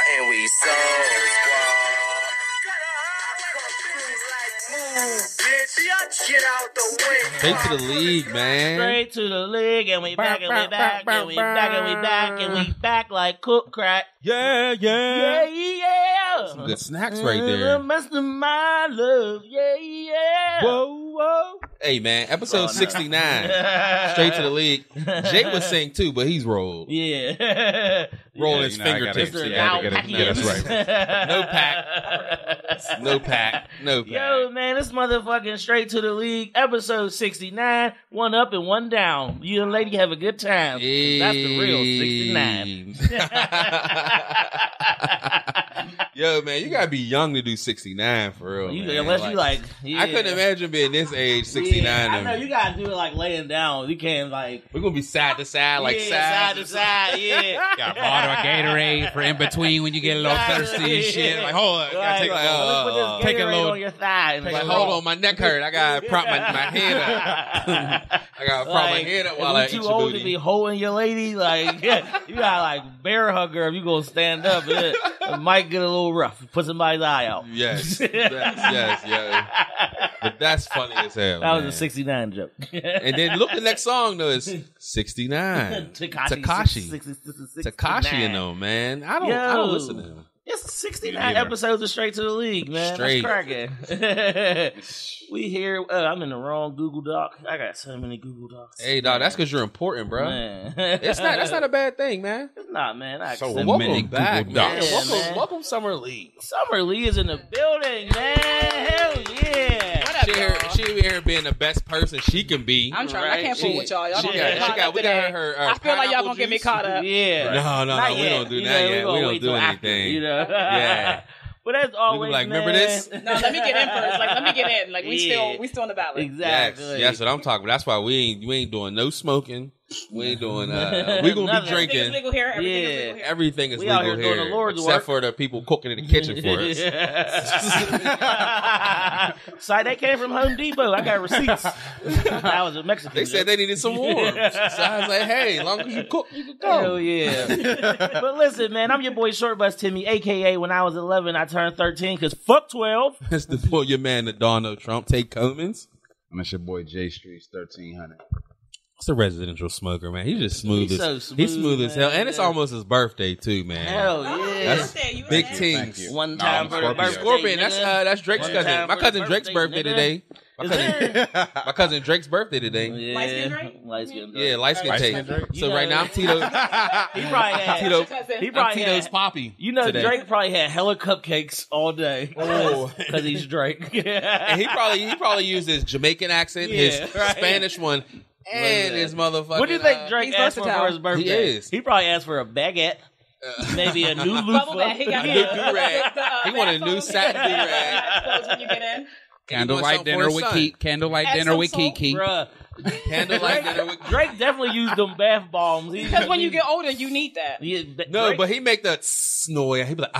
And we so get out the way. Straight to the league, man. Straight to the league, and we back, and we back, and we back, and we back, and we back like cook crack. Yeah. Yeah. Some good snacks right there. The best of my love, yeah. Whoa. Hey, man, episode 69. Straight to the league. Jay was saying too, but he's rolled. Yeah. Rolling his fingertips. That's right. No pack. Yo, man, this motherfucking Straight to the League, episode 69, one up and one down. You and lady have a good time. Hey. That's the real 69. Yo, man, you gotta be young to do 69 for real. Man. Unless you like, I couldn't imagine being this age, 69. Yeah, I know you gotta do it like laying down. You can't like. We're gonna be side to side, like side to side. Yeah. Got a bottle of Gatorade for in between when you get a little thirsty and shit. Like, hold on, gotta take take a little on your thigh. Like, hold on, my neck hurt. I gotta prop my head up. I gotta prop my head up while I eat your booty. Too old to be holding your lady, like you gotta like bear hug her if you gonna stand up. It might get a little rough. Put somebody's eye out. Yes. But that's funny as hell. That was a 69 joke. And then look, the next song though is 69. Tekashi, you know, man. I don't listen to him. It's 69 episodes of Straight to the League, man. Straight. That's cracking. We here. I'm in the wrong Google Doc. I got so many Google Docs. Hey, dog, that's because you're important, bro. Man. That's not a bad thing, man. It's not, man. Welcome back, man. Yeah, Welcome Summer Lee. Summer Lee is in the building, man. Hell yeah. She here being the best person she can be. I'm trying. I can't fool with y'all. Y'all We got her. I feel like y'all gonna get me caught up. Yeah. No. We don't do that yet. We don't do anything. Yeah. But as always, like, man. remember this? No, let me get in first. Like, let me get in. Like, we still in the ballot. Exactly. Yes, what I'm talking about. That's why we ain't doing no smoking. We ain't doing. We gonna be drinking. Everything is legal here. Everything is we legal out here doing the Lord's except work. for the people cooking in the kitchen for us. Sorry, they came from Home Depot. I got receipts. That was a Mexican. They said they needed some warm. So I was like, hey, as long as you cook, you can go. Hell yeah. But listen, man, I'm your boy Short Bus Timmy, a.k.a. when I was 11, I turned 13, because fuck 12. That's the boy, your man, the Donald Trump, Tate Cummins. And that's your boy J Streets 1300. It's a residential smoker, man. He's just smooth. He's smooth as hell. And it's almost his birthday, too, man. Hell yeah. That's big things. One time for the birthday. Scorpion, that's Drake's cousin. My cousin Drake's birthday today. My cousin Drake's birthday today. Yeah. Light skin Drake? Yeah, light skin Tate. So right now I'm Tito. He probably had Tito's Poppy. You know, today. Drake probably had hella cupcakes all day. Oh, because he's Drake. And he probably used his Jamaican accent, his Spanish one, and his motherfucking. What do you think Drake asked for his birthday? He is. He probably asked for a baguette. Maybe a new loofah. He got a new do-rag. He wanted a new satin do-rag. When you get in. Candlelight dinner with Kiki. Bruh. Candlelight dinner with Drake definitely used them bath bombs. Because when you get older, you need that. But he make the noise. He be like,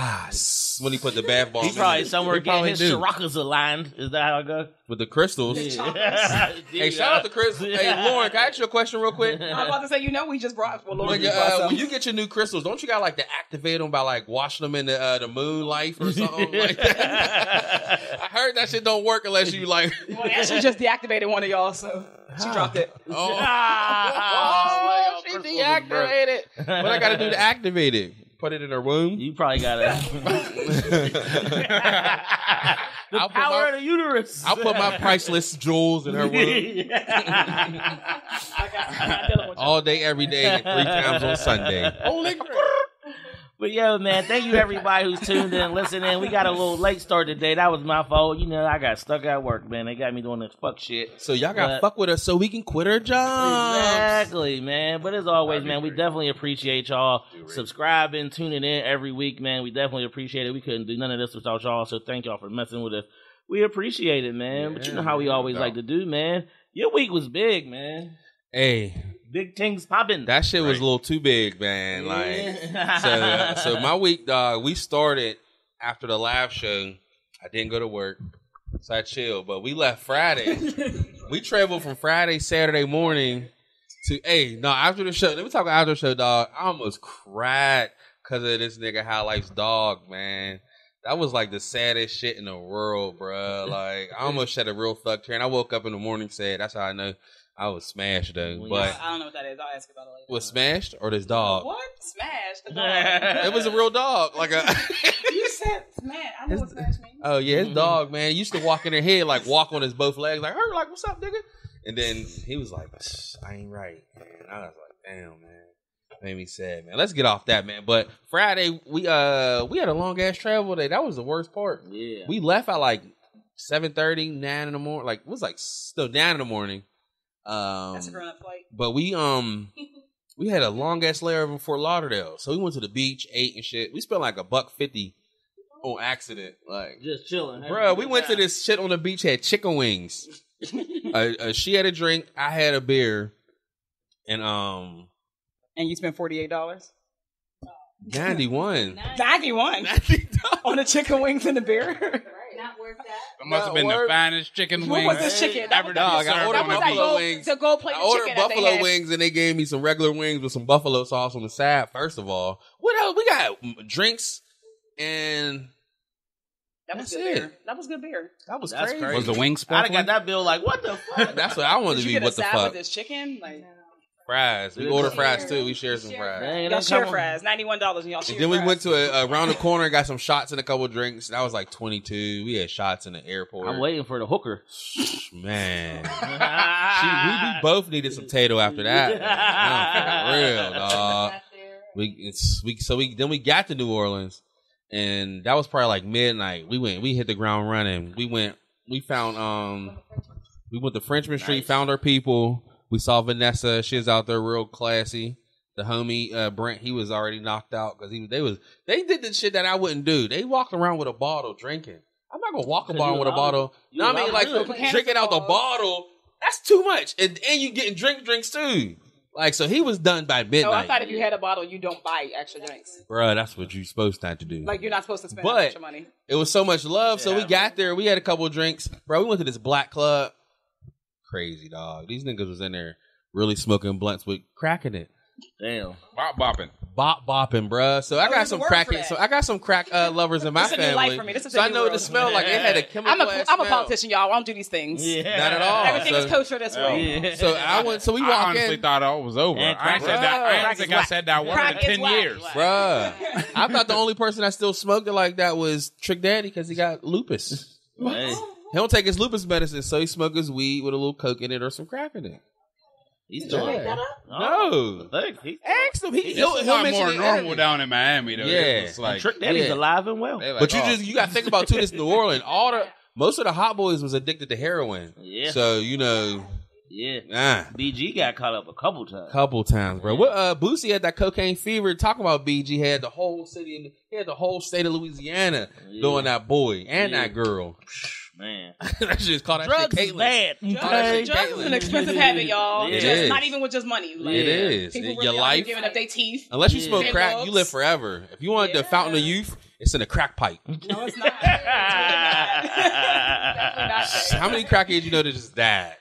when he put the bath bomb. He probably somewhere getting his Chiracas aligned. Is that how it goes? With the crystals. Yeah. Hey, shout out to Chris. Hey, Lauren, can I ask you a question real quick? I'm about to say, we just brought Lauren. When you get your new crystals, don't you got like to activate them by like washing them in the moonlight or something like that? I heard that shit don't work unless you like. Well, Ashley just deactivated one of y'all, so she dropped it. She deactivated. What I got to do to activate it? Put it in her womb? You probably got to. The power of the uterus. I'll put my priceless jewels in her womb. All day, every day, and 3 times on Sunday. Holy crap. But yo, man, thank you everybody who's tuned in and listening. We got a little late start today. That was my fault. I got stuck at work, man. They got me doing this fuck shit. So y'all got to fuck with us so we can quit our jobs. Exactly, man. But as always, man, we definitely appreciate y'all subscribing, tuning in every week, man. We definitely appreciate it. We couldn't do none of this without y'all, so thank y'all for messing with us. We appreciate it, man. Yeah, but you know how we always like to do, man. Your week was big, man. Hey. Big things popping. That shit was a little too big, man. Yeah. So my week, dog, we started after the live show. I didn't go to work, so I chilled. But we left Friday. We traveled from Friday, Saturday morning After the show, let me talk about after the show, dog. I almost cried because of this nigga High Life's dog, man. That was like the saddest shit in the world, bro. Like, I almost shed a real thug tear. And I woke up in the morning sad. That's how I know I was smashed, though. But I don't know what that is. I'll ask you about it later. was smashed or this dog? What? Smashed? The dog. It was a real dog. Like a. You said smash. I know what smash means. Oh yeah, his dog, man, used to walk in her head, like walk on his both legs, like her, like what's up, nigga? And then he was like, I ain't right, man. I was like, damn, man. Made me sad, man. Let's get off that, man. But Friday, we had a long ass travel day. That was the worst part. Yeah. We left at like 7:30, 9 in the morning. Like, it was like still 9 in the morning. That's a grown up flight. But we had a long ass layover in Fort Lauderdale. So we went to the beach, ate and shit. We spent like $1.50 on accident. Like, just chilling. Bro, we went to this shit on the beach, had chicken wings. She had a drink, I had a beer, and you spent $48? 91. 91 on the chicken wings and the beer. Not worth that. It must have been the finest chicken wings. What was this chicken? That ever Dog, served I ordered on a buffalo beach. wings. To go play the I ordered chicken that they buffalo had. wings, and they gave me some regular wings with some buffalo sauce on the side. First of all, what else? We got drinks, and That was that's good it. beer. That was good beer. That's That's crazy. crazy. Was the wing I'd sparkling? have got that bill like, what the fuck? That's what I wanted Did to you be. get What a the side fuck? with this chicken? Like, Fries. We Good ordered shit. fries too. We shared some fries. Dang, it y'all ain't share come- fries. $91 and y'all share And then we fries. went to around the corner and got some shots and a couple of drinks. That was like 22. We had shots in the airport. I'm waiting for the hooker. Man. we both needed some Tato after that. Man. No, for real, dog. Then we got to New Orleans, and that was probably like midnight. We hit the ground running. We went to Frenchman Street, found our people. We saw Vanessa. She was out there real classy. The homie Brent, he was already knocked out because they did the shit that I wouldn't do. They walked around with a bottle drinking. I'm not gonna walk around with a bottle. You No, I mean, like, drinking out the bottle. That's too much, and you getting drinks too. Like, so he was done by midnight. No, I thought if you had a bottle, you don't buy extra drinks. Bruh, that's what you're supposed not to do. Like, you're not supposed to spend But extra money. it was so much love, so we got there. We had a couple of drinks. Bro, we went to this black club. Crazy, dog. These niggas was in there really smoking blunts with crack in it. Damn. Bop bopping. Bop bopping, bruh. So I got there's a some word crack. for that. So I got some crack lovers in my This is a new life family. for me. This is So a I new know what it world. smelled like. It had a chemical. I'm a smell. politician, y'all. I don't do these things. Yeah. Not at all. Everything So- is kosher this way. Yeah. So I went. So we I walk honestly in. thought all was over. And I ain't said crack- that. I Crack don't is think I whack. said that word Crack in is 10 whack. years. Bruh, I thought the only person that still smoked it like that was Trick Daddy because he got lupus. Hey, He don't take his lupus medicine, so he smoked his weed with a little coke in it or some crack in it. he's doing Yeah. it. No. Look, he, Ask him. It's a lot mention more it in normal interview. down in Miami, though. Yeah. It's like, Trick Daddy's Yeah. alive and well. they like, But oh, you got to think about too. This New Orleans, most of the hot boys was addicted to heroin. Yeah. So Yeah. BG got caught up a couple times. couple times, bro. What Boosie had that cocaine fever. Talking about BG had the whole city, he had the whole state of Louisiana doing that boy and that girl. Man. That shit called that Drugs shit is Caitlyn. bad. Okay. Drugs is an expensive habit, y'all. It It's is. just not even with just money. Like, It is. People Your really are life, giving up their teeth. unless you Yeah. smoke Their crack, looks. you live forever. If you want the Yeah. fountain of youth, it's in a crack pipe. No, it's not. Definitely not. How many crackheads you know that just died?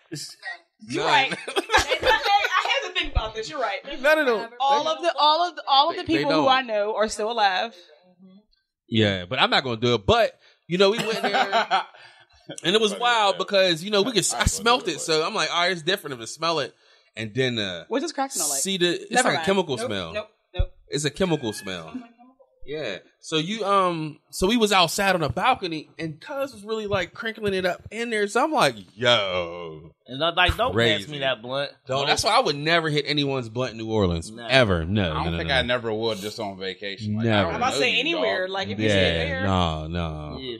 You're None. right. I had to think about this. You're right. None of them. All of the They people who don't. I know are still alive. Yeah, but I'm not gonna do it. But we went there, and it was wild because I smelt it, so I'm like, all right, it's different if I smell it, and then What does crack smell like? see it's Never like a mind. chemical Nope, smell. Nope. It's a chemical smell. Yeah. So so we was outside on a balcony, and Cuz was really like crinkling it up in there. So I'm like, yo, And don't pass Crazy. me that blunt. that's why I would never hit anyone's blunt in New Orleans No. ever. No, I don't no, think no. I never would just on vacation. Like, Never. I don't I'm about to know say you, anywhere. dog. Like if you see it Yeah, there. no. Yeah.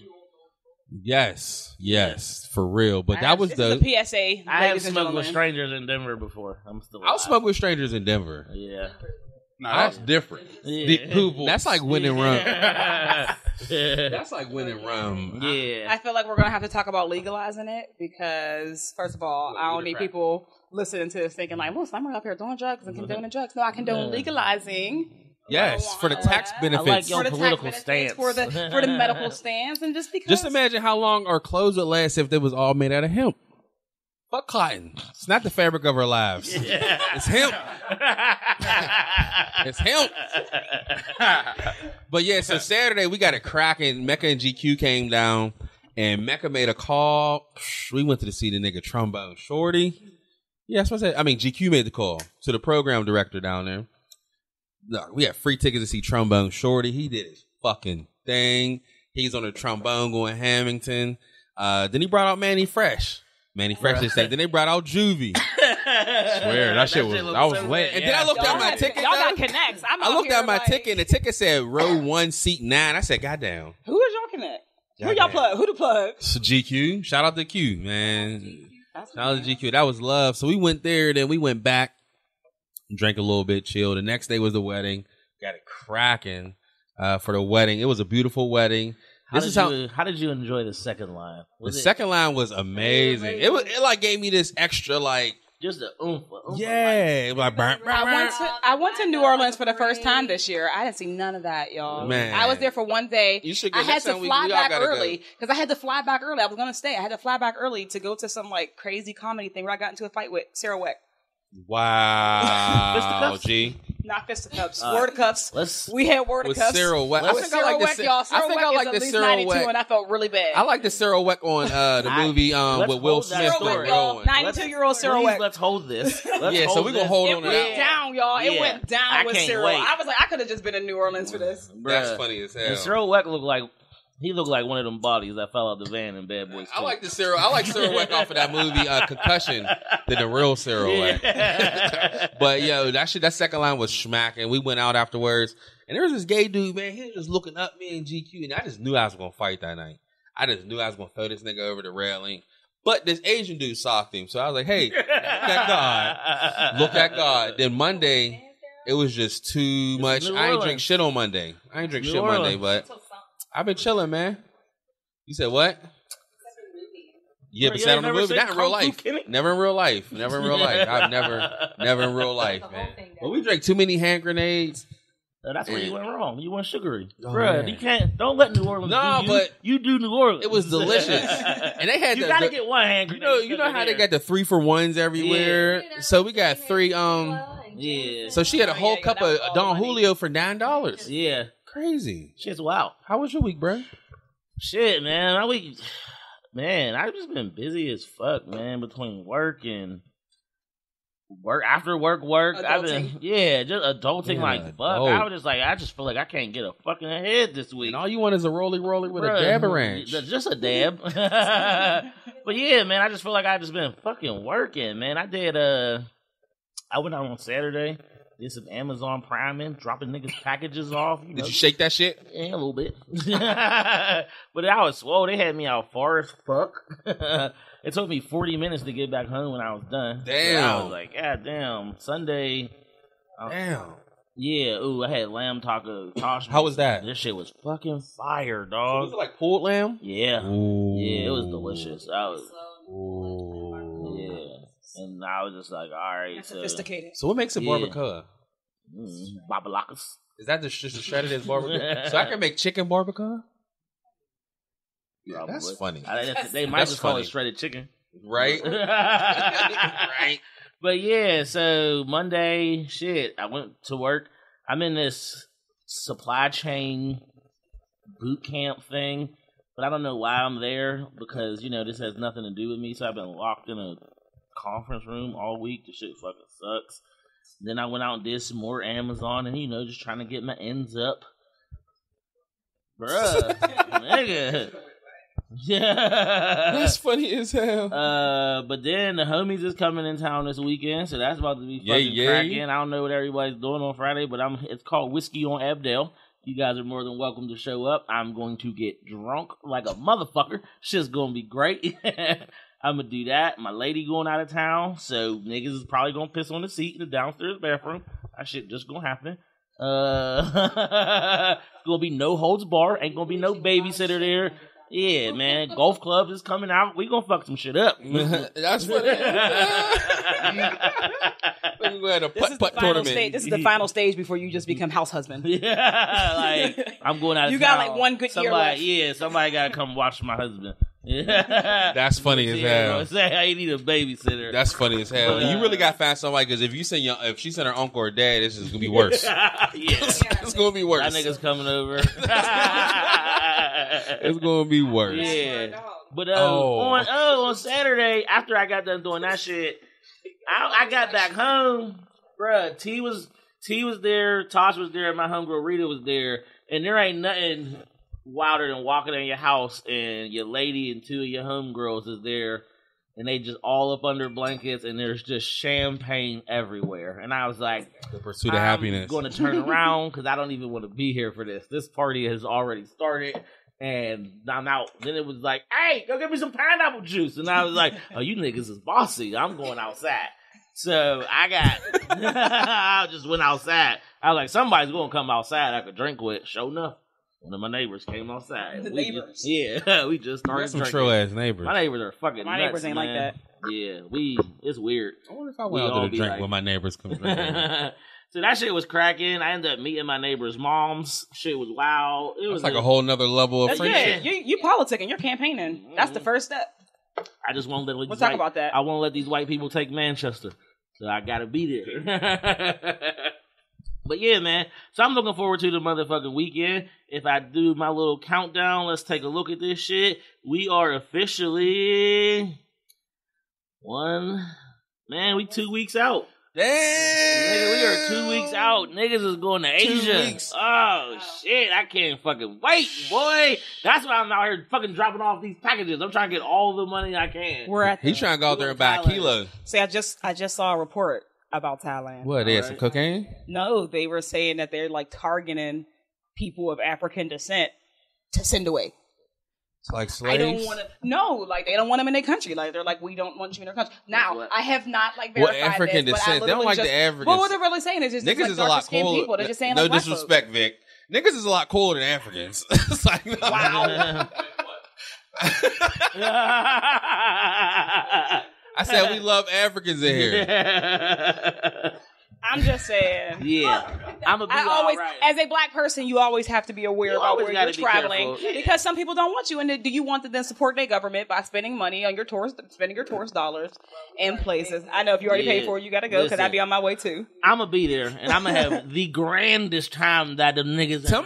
Yes, for real. But that was This is the a PSA. I have ladies and smoked with gentlemen. strangers in Denver before. I'm still I'll alive. smoke with strangers in Denver. Yeah. No, that's different. Yeah. That's like winning rum. Yeah. That's like winning rum. Yeah. I feel like we're gonna have to talk about legalizing it because, first of all, I don't need people listening to this thinking like, "Well, I'm up here doing drugs and condoning drugs." No, I condone legalizing. Yes, for the tax I benefits. I like your For the tax political benefits, stance. for the medical stance, and just because. Just imagine how long our clothes would last if they was all made out of hemp. Fuck cotton. It's not the fabric of our lives. Yeah. It's hemp. It's hemp. But yeah, so Saturday we got it cracking. Mecca and GQ came down, and Mecca made a call. We went to see the nigga Trombone Shorty. Yeah, that's what I said. I mean, GQ made the call to the program director down there. Look, we had free tickets to see Trombone Shorty. He did his fucking thing. He's on the trombone going Hamilton. Then he brought out Manny Fresh. Manny Fresh this thing. Then they brought out Juvie. Swear, that shit was lit. And then I looked at my ticket. Y'all got connects. I looked at my ticket, and the ticket said row 1, seat 9. I said, goddamn. Who is y'all connect? Who y'all plug? Who the plug? So GQ. Shout out to Q, man. Shout out to GQ. That was love. So we went there, then we went back, drank a little bit, chilled. The next day was the wedding. Got it cracking for the wedding. It was a beautiful wedding. How did you enjoy the second line? Second line was amazing. It like gave me this extra like just a oomph. Yeah, like I went to New Orleans for the first time this year. I didn't see none of that, y'all. Man. I was there for one day. You should go. I had to fly back early go. because I had to fly back early. I was gonna stay. I had to fly back early to go to some like crazy comedy thing where I got into a fight with Sarah Weck. Wow, G. Not fisticuffs. Word cups. We had word with cups. Sarah Weck. I think I like y'all. Sarah Weck is at least 92, and I felt really bad. I like the Sarah Weck on the movie with Will Smith. Sarah Weck, y'all. 92-year-old Sarah Weck. Let's hold this. So we're gonna hold on to that. It went down, y'all. It went down with Sarah. Wait. I was like, I could have just been in New Orleans for this. That's funny as hell. And Sarah Weck looked like one of them bodies that fell out the van in Bad Boys 2. I like Sarah Weck off of that movie Concussion than the real Sarah Weck. But yo, that second line was smacking. We went out afterwards, and there was this gay dude, man. He was just looking up me and GQ, and I just knew I was gonna fight that night. I just knew I was gonna throw this nigga over the railing. But this Asian dude socked him, so I was like, "Hey, look at God, look at God." Then Monday, it was just too much. I ain't drink shit on Monday. But I've been chilling, man. You said what? Yeah, but sat on the movie. Not in real life. Never in real life. I've never in real life, man. But we drank too many hand grenades. That's where you went wrong. You went sugary. Oh, Bruh, man. you can't, don't let New Orleans do you. But you do New Orleans. It was delicious. And they had you gotta get one hand grenade. You know how they got the 3-for-1s everywhere? Yeah. So we got 3, yeah. So she had a whole cup of Don Julio for $9. Yeah. Crazy. Shit's wild. How was your week, bro? Shit, man. My week, man, I've just been busy as fuck, man, between work and work, after work. I've been, just adulting like fuck. I was just like, I just feel like I can't get a fucking head this week. And all you want is a roly with a dab ranch. Just a dab. But yeah, man, I just feel like I just been fucking working, man. I went out on Saturday. Did some Amazon Priming, dropping niggas packages off. Did you shake that shit? Yeah, a little bit. But I was swole. They had me out far as fuck. It took me 40 minutes to get back home when I was done. Damn. So I was like, God damn. Sunday. Damn. Yeah, I had lamb taco. How was that? This shit was fucking fire, dog. Was it like pulled lamb? Yeah. Ooh. Yeah, it was delicious. Yeah. And I was just like, all right. Sophisticated. So what makes it barbacoa? Babalakas. Is that just the shredded as barbacoa? So I can make chicken barbacoa? Yeah, that's funny. They might just call it shredded chicken. Right? Right. But yeah, so Monday, shit, I went to work. I'm in this supply chain boot camp thing, but I don't know why I'm there because, this has nothing to do with me. So I've been locked in a conference room all week. The shit fucking sucks. Then I went out and did some more Amazon and, just trying to get my ends up. Bruh. Nigga. Yeah. That's funny as hell. But then the homies is coming in town this weekend, so that's about to be fucking cracking. I don't know what everybody's doing on Friday, but it's called Whiskey on Abdel. You guys are more than welcome to show up. I'm going to get drunk like a motherfucker. Shit's gonna be great. I'm gonna do that. My lady going out of town, so niggas is probably gonna piss on the seat in the downstairs bathroom. That shit just gonna happen. Gonna be no holds bar. Ain't gonna be no babysitter there. Yeah, man. Golf clubs is coming out. We gonna fuck some shit up. That's funny. We're going to putt tournament. This is the final stage before you just become house husband. Yeah, like I'm going out of town. You got like one good year left. Yeah, somebody gotta come watch my husband. That's funny as hell. Say I need a babysitter. That's funny as hell. You really got to find somebody because if she sent her uncle or dad, this is gonna be worse. It's gonna be worse. That nigga's coming over. It's gonna be worse. Yeah. But on Saturday, after I got done doing that shit, I got back home, bruh. T was there, Tosh was there, my homegirl Rita was there, and there ain't nothing wilder than walking in your house and your lady and two of your homegirls is there, and they just all up under blankets, and there's just champagne everywhere. And I was like, the pursuit of happiness. I'm going to turn around because I don't even want to be here for this. This party has already started. And I'm out. Then it was like, hey, go get me some pineapple juice. And I was like, oh, you niggas is bossy. I'm going outside. So I just went outside. I was like, somebody's going to come outside I could drink with. Sure enough, one of my neighbors came outside. The neighbors. We just started some drinking. troll ass neighbors. My neighbors are fucking My nuts, neighbors ain't man. like that. Yeah, it's weird. I wonder if I went out to drink when my neighbors come drink. So that shit was cracking. I ended up meeting my neighbor's moms. Shit was wild. It was like a whole nother level of That's friendship. good. You politicking. You're campaigning. That's the first step. I just won't let We'll talk about that. I won't let these white people take Manchester. So I gotta be there. But yeah, man. So I'm looking forward to the motherfucking weekend. If I do my little countdown, let's take a look at this shit. We are officially we 2 weeks out. Damn! Nigga, we are 2 weeks out. Niggas is going to Asia. 2 weeks. Oh, shit. I can't fucking wait, boy. That's why I'm out here fucking dropping off these packages. I'm trying to get all the money I can. We're at He's trying to go out there and buy a kilo. See, I just saw a report about Thailand. What, they had some cocaine? No, they were saying that they're like targeting people of African descent to send away. It's like slaves? I don't want to. No, like they don't want them in their country. Like they're like, we don't want you in our country. Now, I have not like verified African this, descent. They don't like the Africans. Well, what they're really saying is just niggas like is a lot cooler. people. They're just saying no like disrespect, Vic. Niggas is a lot cooler than Africans. It's like, no. Wow. I said we love Africans in here. I'm just saying. Yeah. I'm a as a black person, you always have to be aware about where you're traveling because some people don't want you. And do you want to then support their government by spending money on your tourist dollars in places? I know if you already paid for it, you got to go because I'd be on my way too. I'm gonna be there and I'm gonna have the grandest time that the niggas. Tom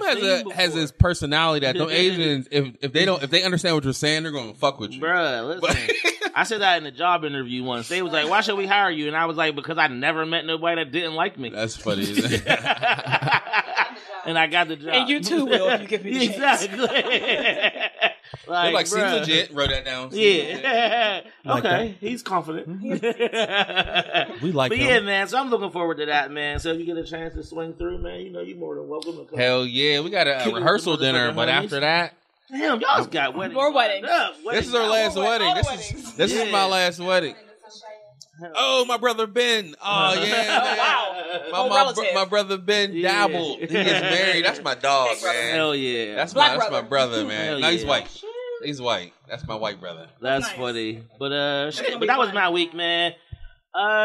has his personality that them Asians, if they understand what you're saying, they're gonna fuck with you, bruh. Listen. I said that in a job interview once. They was like, why should we hire you? And I was like, because I never met nobody that didn't like me. That's funny. And I got the job. And you too will if you give me the chance. Like seems legit. Wrote that down. Yeah. Okay. He's confident. We like But him. yeah, man. So I'm looking forward to that, man. So if you get a chance to swing through, man, you know you're more than welcome to come. Hell yeah. We got a rehearsal dinner, but after that. Damn, y'all's got weddings. More weddings. This is our last wedding. This is my last wedding. Oh, my brother Ben. Oh, yeah. Oh, wow. My brother Ben dabbled. He is married. That's my dog, man. Hell yeah. That's my brother, man. Hell No, he's yeah. white. He's white. That's my white brother. That's nice. funny. But shit, but that was my week, man.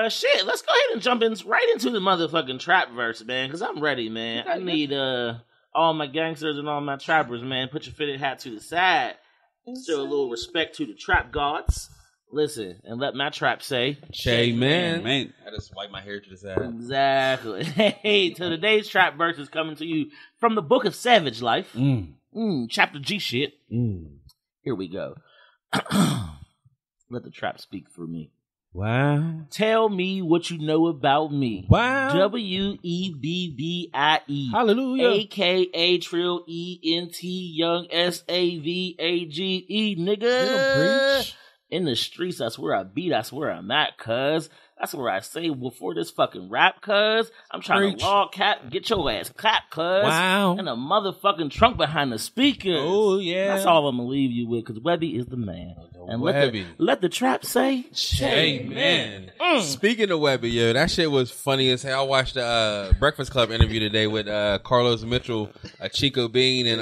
Shit, let's go ahead and jump in right into the motherfucking trap verse, man, because I'm ready, man. I need all my gangsters and all my trappers, man. Put your fitted hat to the side. Show a little respect to the trap gods. Listen, and let my trap say, man. I just wipe my hair to the side. Exactly. Hey, so today's trap verse is coming to you from the Book of Savage Life. Chapter G shit. Here we go. Let the trap speak for me. Wow. Tell me what you know about me. Wow. WEBBIE. Hallelujah. AKA Trill ENT Young SAVAGE, nigga. Preach. In the streets, that's where I be. That's where I'm at, cuz. That's where I say before this fucking rap, cuz. I'm trying Preach. to log cap, get your ass clapped, cuz. Wow. And a motherfucking trunk behind the speakers. Oh, yeah. That's all I'm gonna leave you with, cuz Webby is the man. And let the trap say, Amen. Speaking of Webby, yo, that shit was funny as hell. I watched the Breakfast Club interview today with Carlos Mitchell, Chico Bean, and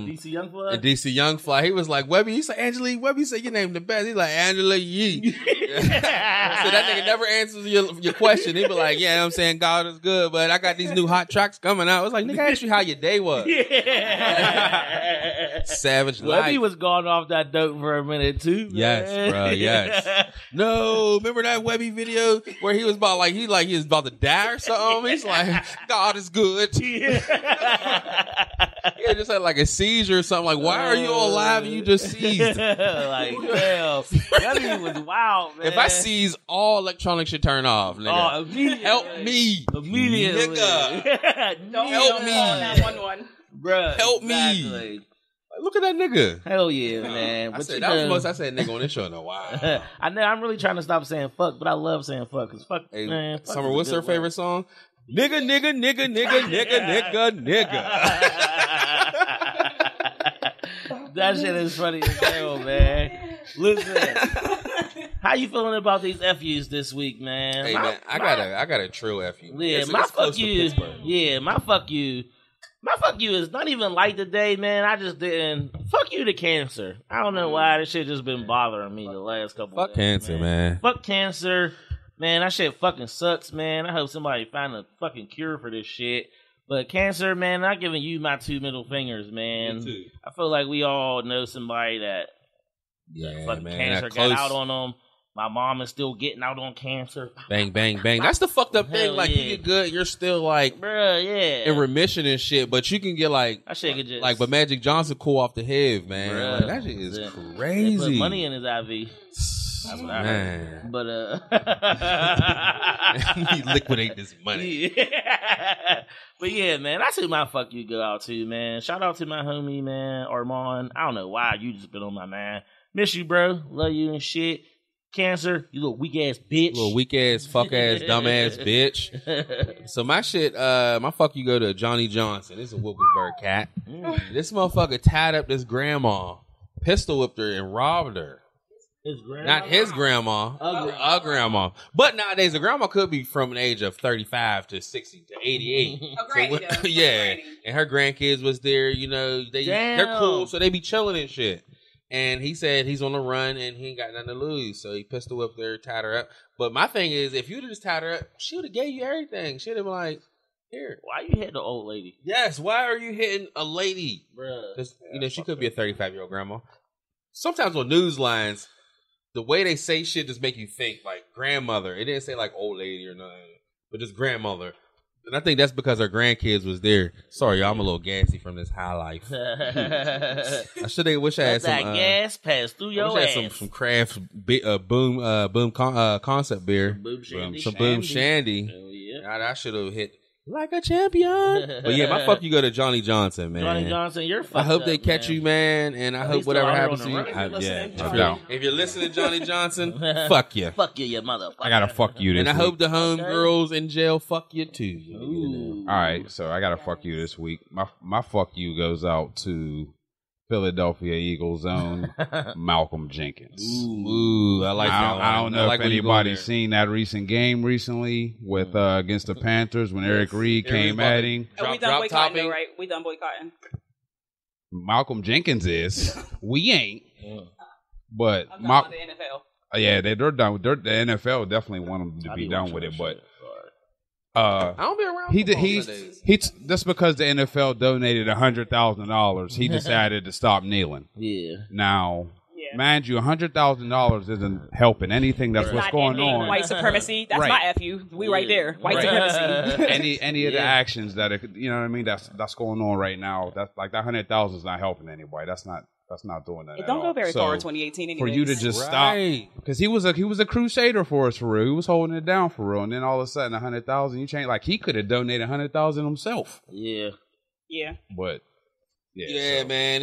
DC Youngfly. And DC Youngfly. He was like, Webby, he said, Angela, Webby said your name the best. He's like, Angela Yee. So that nigga never answers your question. He be like, yeah, you know what I'm saying, God is good, but I got these new hot tracks coming out. I was like, nigga, I asked you how your day was. Yeah. Savage Webby Life. was going off that dope for a minute too. Man. Yes, bro. Yes. No, remember that Webby video where he was about like he was about to die or something? He's like, God is good. Yeah, just had like a seizure or something. Like, why are you all alive and you just seized? Like, damn, Webby was wild, man. If I seize, all electronic should turn off, nigga. Oh, immediately. Help me, Immediately. nigga. Don't Help me. 911. Bruh, Help me. exactly. Look at that nigga. Hell yeah, man. I But said you that was know- the most I said nigga on this show in a while. I know. I'm really trying to stop saying fuck, but I love saying fuck because fuck, Hey, man. Fuck Summer, is a what's good her word. favorite song? Nigga, nigga, nigga, nigga, nigga, nigga, nigga. That shit is funny as hell, man. Listen, how you feeling about these FUs this week, man? Hey man, I got a trill F you. Yeah, It's my close fuck to you. Pittsburgh. Yeah, my fuck you. My fuck you is not even like today, man. I just didn't. Fuck you to cancer. I don't know why this shit just been bothering me the last couple. Fuck days, cancer, man. Fuck cancer, man. That shit fucking sucks, man. I hope somebody find a fucking cure for this shit. But cancer, man, not giving you my 2 middle fingers, man. Me too. I feel like we all know somebody that Yeah, fucking man. cancer that got close. out on them. My mom is still getting out on cancer. Bang, bang, bang. That's the fucked up thing. Hell Like yeah. you get good, you're still like Bruh, yeah. in remission and shit, but you can get like That shit could just... but Magic Johnson cool off the head, man. Bruh, Like, that shit is they put crazy. money in his IV. That's what I heard. Man. But We liquidate this money. yeah. But yeah, man, that's who my fuck you go out to, man. Shout out to my homie, man, Armand. I don't know why you just been on my mind. Miss you, bro. Love you and shit. Cancer, you little weak ass bitch. Little weak ass, fuck ass, dumb ass bitch. So my shit, my fuck you go to Johnny Johnson. This is a Wilkinsburg cat. This motherfucker tied up this grandma, pistol whipped her, and robbed her. His grandma? Not his grandma, a grandma. But nowadays, a grandma could be from an age of 35 to 60 to 88. A granny, So, though. yeah, Granny. and her grandkids was there. You know, they're Damn. cool, so they be chilling and shit. And he said he's on the run and he ain't got nothing to lose, so he pistol whipped her, tied her up. But my thing is, if you'd have just tied her up, she would have gave you everything. She'd have been like, "Here." Why you hit the old lady? Yes. Why are you hitting a lady? Bruh. 'Cause, you know, she could be a 35-year-old grandma. Sometimes on news lines, the way they say shit just make you think like grandmother. It didn't say like old lady or nothing, but just grandmother. And I think that's because her grandkids was there. Sorry, y'all, I'm a little gassy from this high life. I wish I had Let that some. gas pass through I your wish I ass. had some craft boom concept beer. Boom Shandy. Some boom shandy. Hell yeah. I should have hit like a champion. But yeah, my fuck you go to Johnny Johnson, man. Johnny Johnson, you're fucked I hope they up, catch man. you, man, and I At hope least whatever they're out happens to here you. on the run. Yeah, Johnny. no. If you're listening to Johnny Johnson, fuck you. Fuck you, you motherfucker. I gotta fuck you this And I week. hope the homegirls in jail fuck you too. Ooh. All right, so I gotta fuck you this week. My fuck you goes out to Philadelphia Eagles own Malcolm Jenkins. Ooh, I like that one. I don't know like if when you go anybody's there. seen that recent game recently with against the Panthers when Eric Reed Eric Reed's came about at to- him. And we done Drop boycotting, topping. though, right? We done boycotting. Malcolm Jenkins is. We ain't. But I'm talking about the NFL. yeah, they're done. The NFL definitely want them to I be be done watching with that it, but shit. Sorry. I don't be around. he did. football He's nowadays. that's because the NFL donated $100,000. He decided to stop kneeling. Yeah. Now, Yeah. mind you, $100,000 isn't helping anything. That's It's what's not going ending on. white supremacy. That's Right. my FU. We right there. White Right. supremacy. any of the Yeah. actions that you know what I mean. That's going on right now. That's like that 100,000 is not helping anybody. That's not doing that. It at don't all. go very So, far in 2018 anyways. for you to just stop Right. because he was a crusader for us for real. He was holding it down for real, and then all of a sudden 100,000 you change. Like he could have donated 100,000 himself, Yeah. Yeah. but Yeah,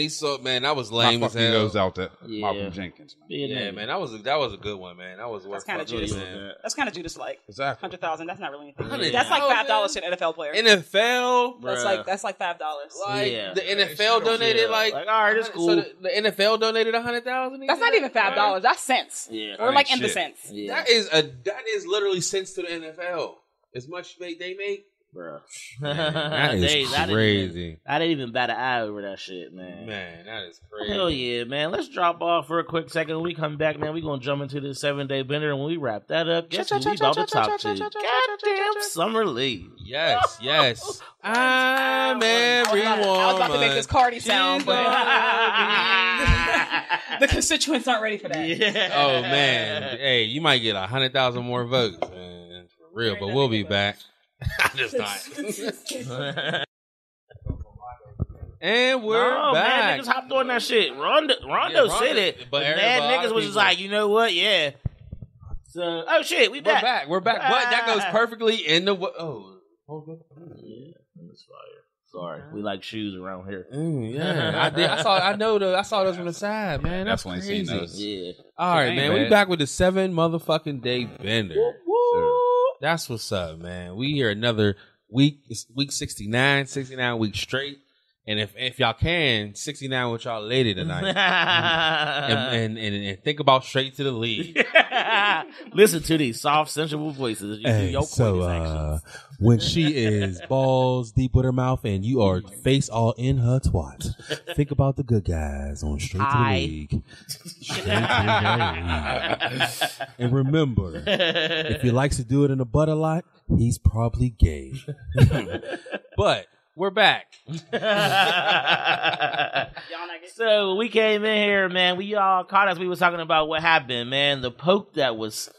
so man. That was My lame as fuck you hell. goes out to Yeah. Malcolm Jenkins. Man. Be a Yeah, nigga. man. That was a good one, man. That was worth kinda fucking Judas. with, man. That's kind of Judas-like. Exactly. 100,000. That's not really anything. $100,000? That's like $5 to an NFL player. NFL, That's like $5. like Yeah. the NFL donated like all right, it's cool. So the NFL donated 100,000. That's not even $5. That's cents. Yeah. Or That like ain't in the shit. cents. Yeah. That is literally cents to the NFL. As much they make. Bro. That is crazy. I didn't even bat an eye over that shit, man. Man, that is crazy. Hell yeah, man. Let's drop off for a quick second. When we come back, man, we're going to jump into this 7-day bender. And when we wrap that up, guess who we about to talk to? Goddamn Summer Lee. Yes. I'm everyone. I was about to make this Cardi sound, but the constituents aren't ready for that. Yeah. Oh, man. Hey, you might get 100,000 more votes, man. For real, but we'll be back. I'm just not. And we're back. Man, niggas hopped on that shit. Rondo said it, but mad niggas was just like, you know what? Yeah. So, oh shit, we're back. We're back. But that goes perfectly in the. Yeah, that's fire. Sorry, we like shoes around here. Yeah, I did. I saw those on the side, man. That's crazy. Seen those. Yeah. All right, man. We back with the 7 motherfucking day bender. That's what's up, man. We here another week. It's week 69 weeks straight. And if y'all can, 69 with y'all lady tonight. and think about straight to the league. Listen to these soft, sensual voices. You do your actions. When she is balls deep with her mouth and you are face all in her twat, think about the good guys on Straight to the League. Straight to the League. And remember, if he likes to do it in the butt a lot, he's probably gay. But we're back. So we came in here, man. We all caught us. We was talking about what happened, man. The poke that was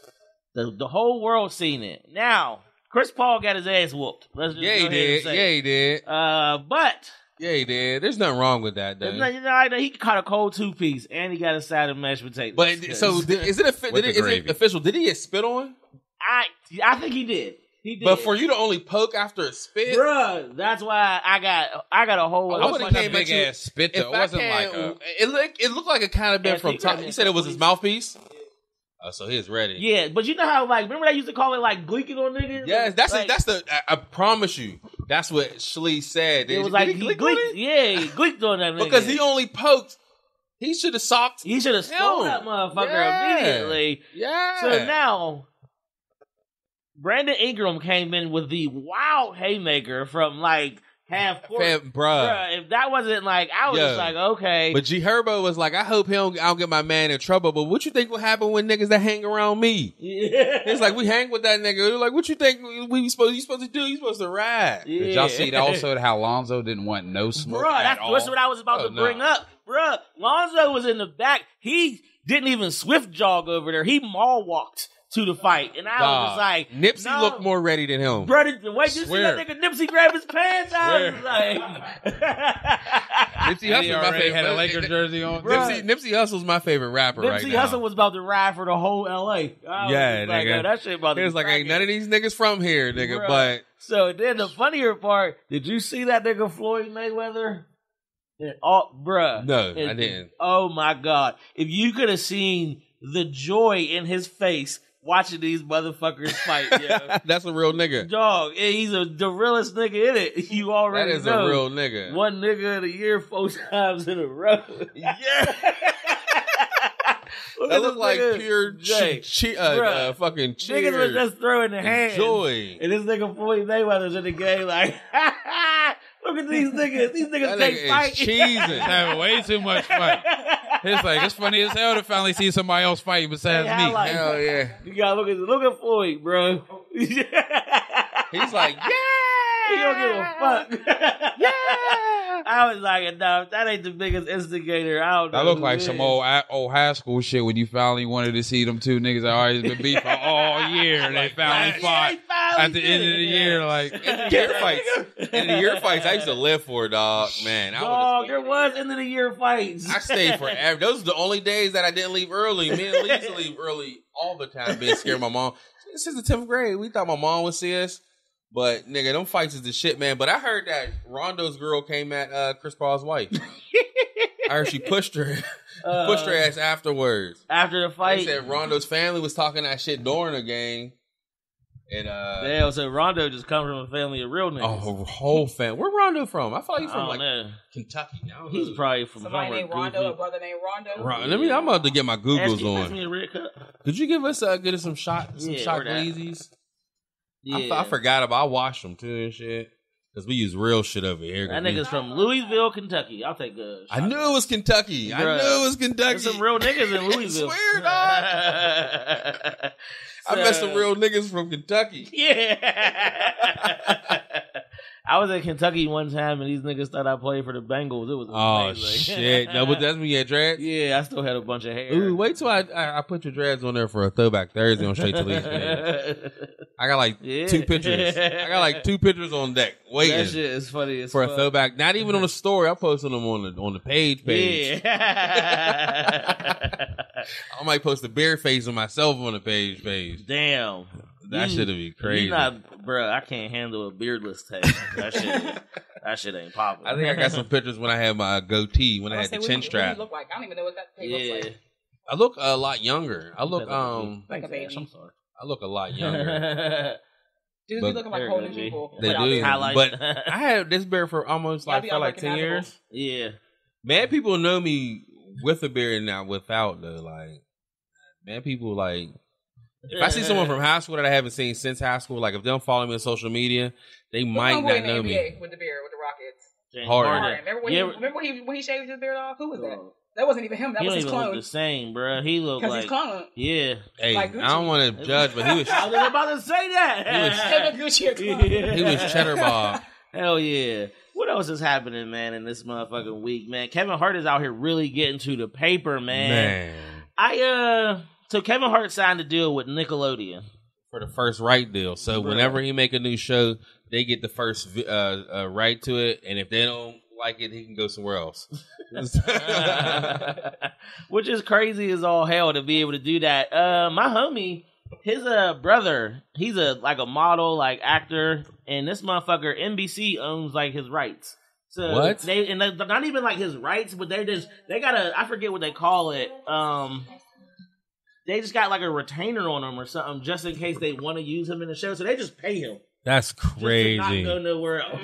the whole world seen it. Now, Chris Paul got his ass whooped. Let's just Yeah, he did. But Yeah, he did. There's nothing wrong with that, though. He caught a cold 2-piece and he got a side of mashed potatoes. But is it official? Did he get spit on? I think he did. He did. But for you to only poke after a spit, bruh, that's why I got a whole. I would have came big ass spit though. It wasn't like it looked like it kind of been from top. You said it was his mouthpiece. So he's ready. Yeah, but you know how remember they used to call it like gleeking on niggas. Yes, that's the. I promise you, that's what Shlee said. It was like he gleeked. Yeah, he gleeked on that nigga because he only poked. He should have socked. He should have stole that motherfucker immediately. Yeah. So now, Brandon Ingram came in with the wild haymaker from like half court. Bruh, if that wasn't like, I was just like, okay. But G Herbo was like, I hope I don't get my man in trouble. But what you think will happen when niggas that hang around me? Yeah. It's like, we hang with that nigga. They're like, what you think you supposed to do? You supposed to ride. Yeah. Did y'all see also how Lonzo didn't want no smoke at all? That's what I was about to bring up. Bruh, Lonzo was in the back. He didn't even swift jog over there. He mall walked to the fight. And I was just like, Nipsey looked more ready than him. Brother, wait, you see that nigga Nipsey grab his pants out? I was like, Nipsey Hussle already had a Lakers jersey on. Nipsey Hussle's my favorite rapper right now. Nipsey Hussle was about to ride for the whole LA. Yeah, nigga. That shit about to be like, ain't none of these niggas from here, nigga. Bruh. But so then the funnier part, did you see that nigga Floyd Mayweather? Bruh. No, I didn't. Oh my God. If you could have seen the joy in his face watching these motherfuckers fight, yo. That's a real nigga. Dog, he's the realest nigga in it. You already know. That is a real nigga. One nigga of the year 4 times in a row. Yeah. That look like pure fucking cheers. Niggas was just throwing their hands. Joy. And this nigga Floyd Mayweather's in the game like, look at these niggas. These niggas can't fight. Cheesing. Having way too much fun. It's like, it's funny as hell to finally see somebody else fighting besides me. Like, hell yeah. You gotta look at Floyd, bro. He's like, yeah. He don't give a fuck. Yeah. I was like, no, that ain't the biggest instigator. I don't know. That looked like some old high school shit when you finally wanted to see them two niggas that always been beefing all year and they finally fought at the end of the year. Like, in the year fights, I used to live for, dog. Man, there was end of the year fights. I stayed forever. Those are the only days that I didn't leave early. Me and Lee used to leave early all the time, being scared of my mom. Since the 10th grade, we thought my mom would see us. But, nigga, them fights is the shit, man. But I heard that Rondo's girl came at Chris Paul's wife. I heard she pushed her ass afterwards. After the fight? They said Rondo's family was talking that shit during the game. And, damn, so Rondo just comes from a family of real niggas. Oh, whole family. Where Rondo from? I thought he's from, Kentucky. He's probably from somebody named Rondo, a brother named Rondo. I'm about to get my Googles on. Me a red cup. Could you give us some shot Gleazies? Yeah. I forgot about. I watched them too and shit. Because we use real shit over here. That nigga's from Louisville, Kentucky. I'll take a shot. I knew it was Kentucky. Bruh. I knew it was Kentucky. There's some real niggas in Louisville. I swear, dog. I met some real niggas from Kentucky. Yeah. I was in Kentucky one time and these niggas thought I played for the Bengals. It was amazing. Oh, shit. No, but that's when you had dreads? Yeah, I still had a bunch of hair. Ooh, wait till I put your dreads on there for a throwback Thursday on Straight to League. I got like 2 pictures. I got like 2 pictures on deck waiting. That shit is funny as for fuck. a throwback. Not even on the story. I posted them on the page. Yeah. I might post a bare face of myself on the page. Damn. That shit'd be crazy. Bro, I can't handle a beardless tape. That shit ain't popping. I think I got some pictures when I had my goatee, when I had the chin strap. What do you look like? I don't even know what that tape looks like. I look a lot younger. I look like a baby. I'm sorry. I look a lot younger. Dudes be looking like whole new people. They do. But I had this beard for almost like 10 years. Yeah. Mad people know me with a beard and not without though. Like, mad people like. If I see someone from high school that I haven't seen since high school, like if they don't follow me on social media, they might not know me. With the beard, with the Rockets. Harden. Remember when he shaved his beard off? Who was that? That wasn't even him. That was his clone. He don't look the same, bro. He looked like... Because he's clone. Yeah. Hey, like I don't want to judge, but he was... I was about to say that. He was Cheddar Bob. Hell yeah. What else is happening, man, in this motherfucking week, man? Kevin Hart is out here really getting to the paper, man. So Kevin Hart signed a deal with Nickelodeon. For the first right deal. So whenever he make a new show, they get the first right to it. And if they don't like it, he can go somewhere else. Which is crazy as all hell to be able to do that. My homie, his brother, he's a model, like actor. And this motherfucker, NBC, owns like his rights. So what? They're not even like his rights, but they got I forget what they call it. They just got like a retainer on him or something just in case they want to use him in the show. So they just pay him. That's crazy. Just to not go nowhere else.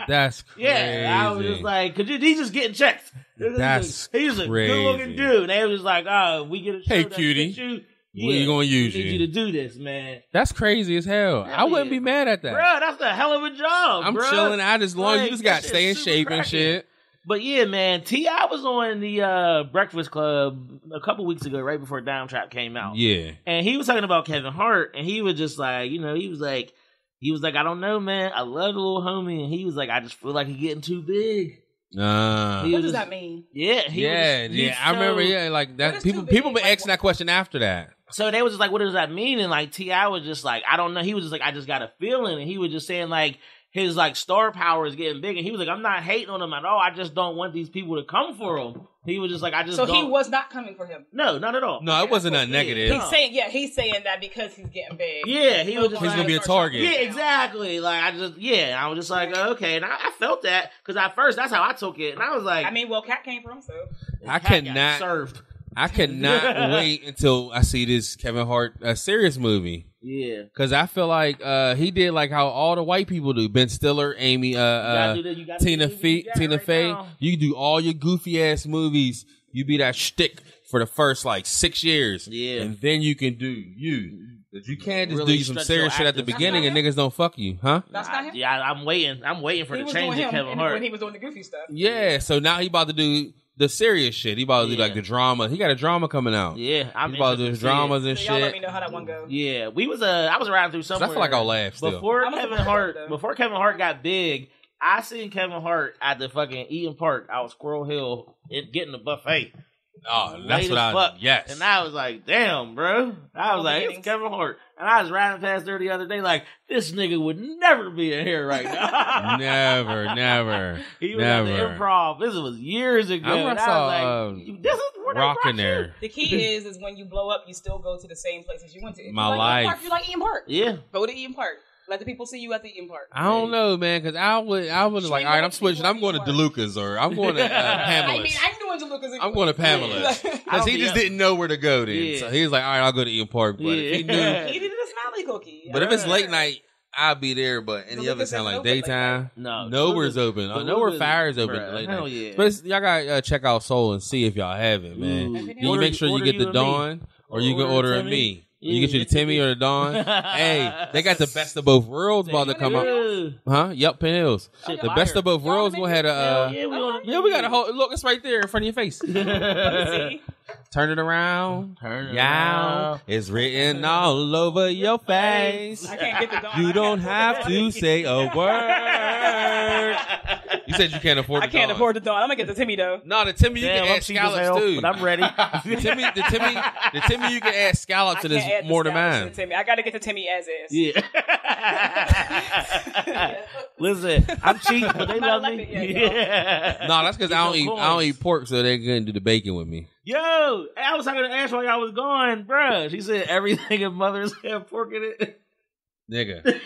That's crazy. Yeah, I was just like, cause he's just getting checks. That's he's a good looking dude. And they was just like, oh, we get a show. Hey, cutie. We ain't gonna use you. We need you to do this, man. That's crazy as hell. I wouldn't be mad at that. Bro, that's a hell of a job, I'm chilling out as long as you just got to stay in shape and shit. But yeah, man, T.I. was on the Breakfast Club a couple weeks ago, right before Down Trap came out. Yeah. And he was talking about Kevin Hart, and he was just like, he was like, I don't know, man. I love the little homie. And he was like, I just feel like he's getting too big. What does that mean? Yeah. I remember, like that. People been asking that question after that. So they was just like, what does that mean? And like T.I. was just like, I don't know. He was just like, I just got a feeling. And he was just saying like, his like star power is getting big, and he was like, "I'm not hating on him at all. I just don't want these people to come for him." He was just like, "I just." So he was not coming for him. No, not at all. No, it wasn't a negative. He's saying that because he's getting big. Yeah, he was just he's gonna be a target. Yeah, exactly. Like I was just like, okay, and I felt that because at first that's how I took it, and I was like, Cat came from, so I cannot served. I cannot wait until I see this Kevin Hart serious movie. Yeah, because I feel like he did like how all the white people do. Ben Stiller, Amy, Tina Fey. You do all your goofy ass movies. You be that shtick for the first like 6 years. Yeah, and then you can do you. But you can't just really do some serious shit at the beginning and niggas don't fuck you, huh? That's not him? Yeah, I'm waiting for the change in Kevin Hart when he was doing the goofy stuff. Yeah, so now he about to do the serious shit. He about to do like the drama. He got a drama coming out. Yeah, I'm about to do his dramas and shit. Y'all let me know how that one goes. Yeah, I was riding through somewhere. I feel like I'll laugh still. Before Kevin Hart got big, I seen Kevin Hart at the fucking Eden Park out Squirrel Hill getting the buffet. Oh, that's what yes. And I was like, damn, bro. I was like, it's Kevin Hart. And I was riding past there the other day like, this nigga would never be in here right now. Never. He was at the Improv. This was years ago. I saw this is where Rock in there. The key is when you blow up, you still go to the same places you went to. If My you life. Park, you like Eden Park. Yeah. Go to Eden Park. Let the people see you at the Eden Park. I don't know, man, because I would like, all right, I'm switching. I'm going to DeLuca's or I'm going to Pamela's. I'm doing DeLuca's. I'm going to Pamela's because he just didn't know where to go then. Yeah. So he's like, all right, I'll go to Eden Park. But if he knew, he needed a smiley cookie. But if it's late night, I'll be there. But any other time like daytime, nowhere's open. Nowhere Fire is open late night. Yeah. But y'all gotta check out Soul and see if y'all have it, man. You make sure you get the Dawn or you can order a me. You get you the Timmy or the Dawn. Hey, they got the best of both worlds about to come out. Huh? Yep, Penn Hills. Shit, The fire. best of both worlds gonna have a. Yeah, we got a whole look. It's right there in front of your face. Let me see. Turn it around. Turn it Yeah, around. it's written all over your face. I can't get the Dawn. You don't have to say a word. You said you can't afford. I can't afford the Dawn. I'm gonna get the Timmy though. No, the Timmy you Damn, can I'm add cheap as scallops hell, too. but I'm ready. The Timmy you can add scallops and I can't add it's the more than scallops to mine. the Timmy. I gotta get the Timmy as is. Yeah. Listen, I'm cheap, but they love me. Yeah. No, that's because I don't eat pork, so they couldn't do the bacon with me. Yo, I was talking to Ash while y'all was gone, bruh. She said everything in Mother's have pork in it. Nigga.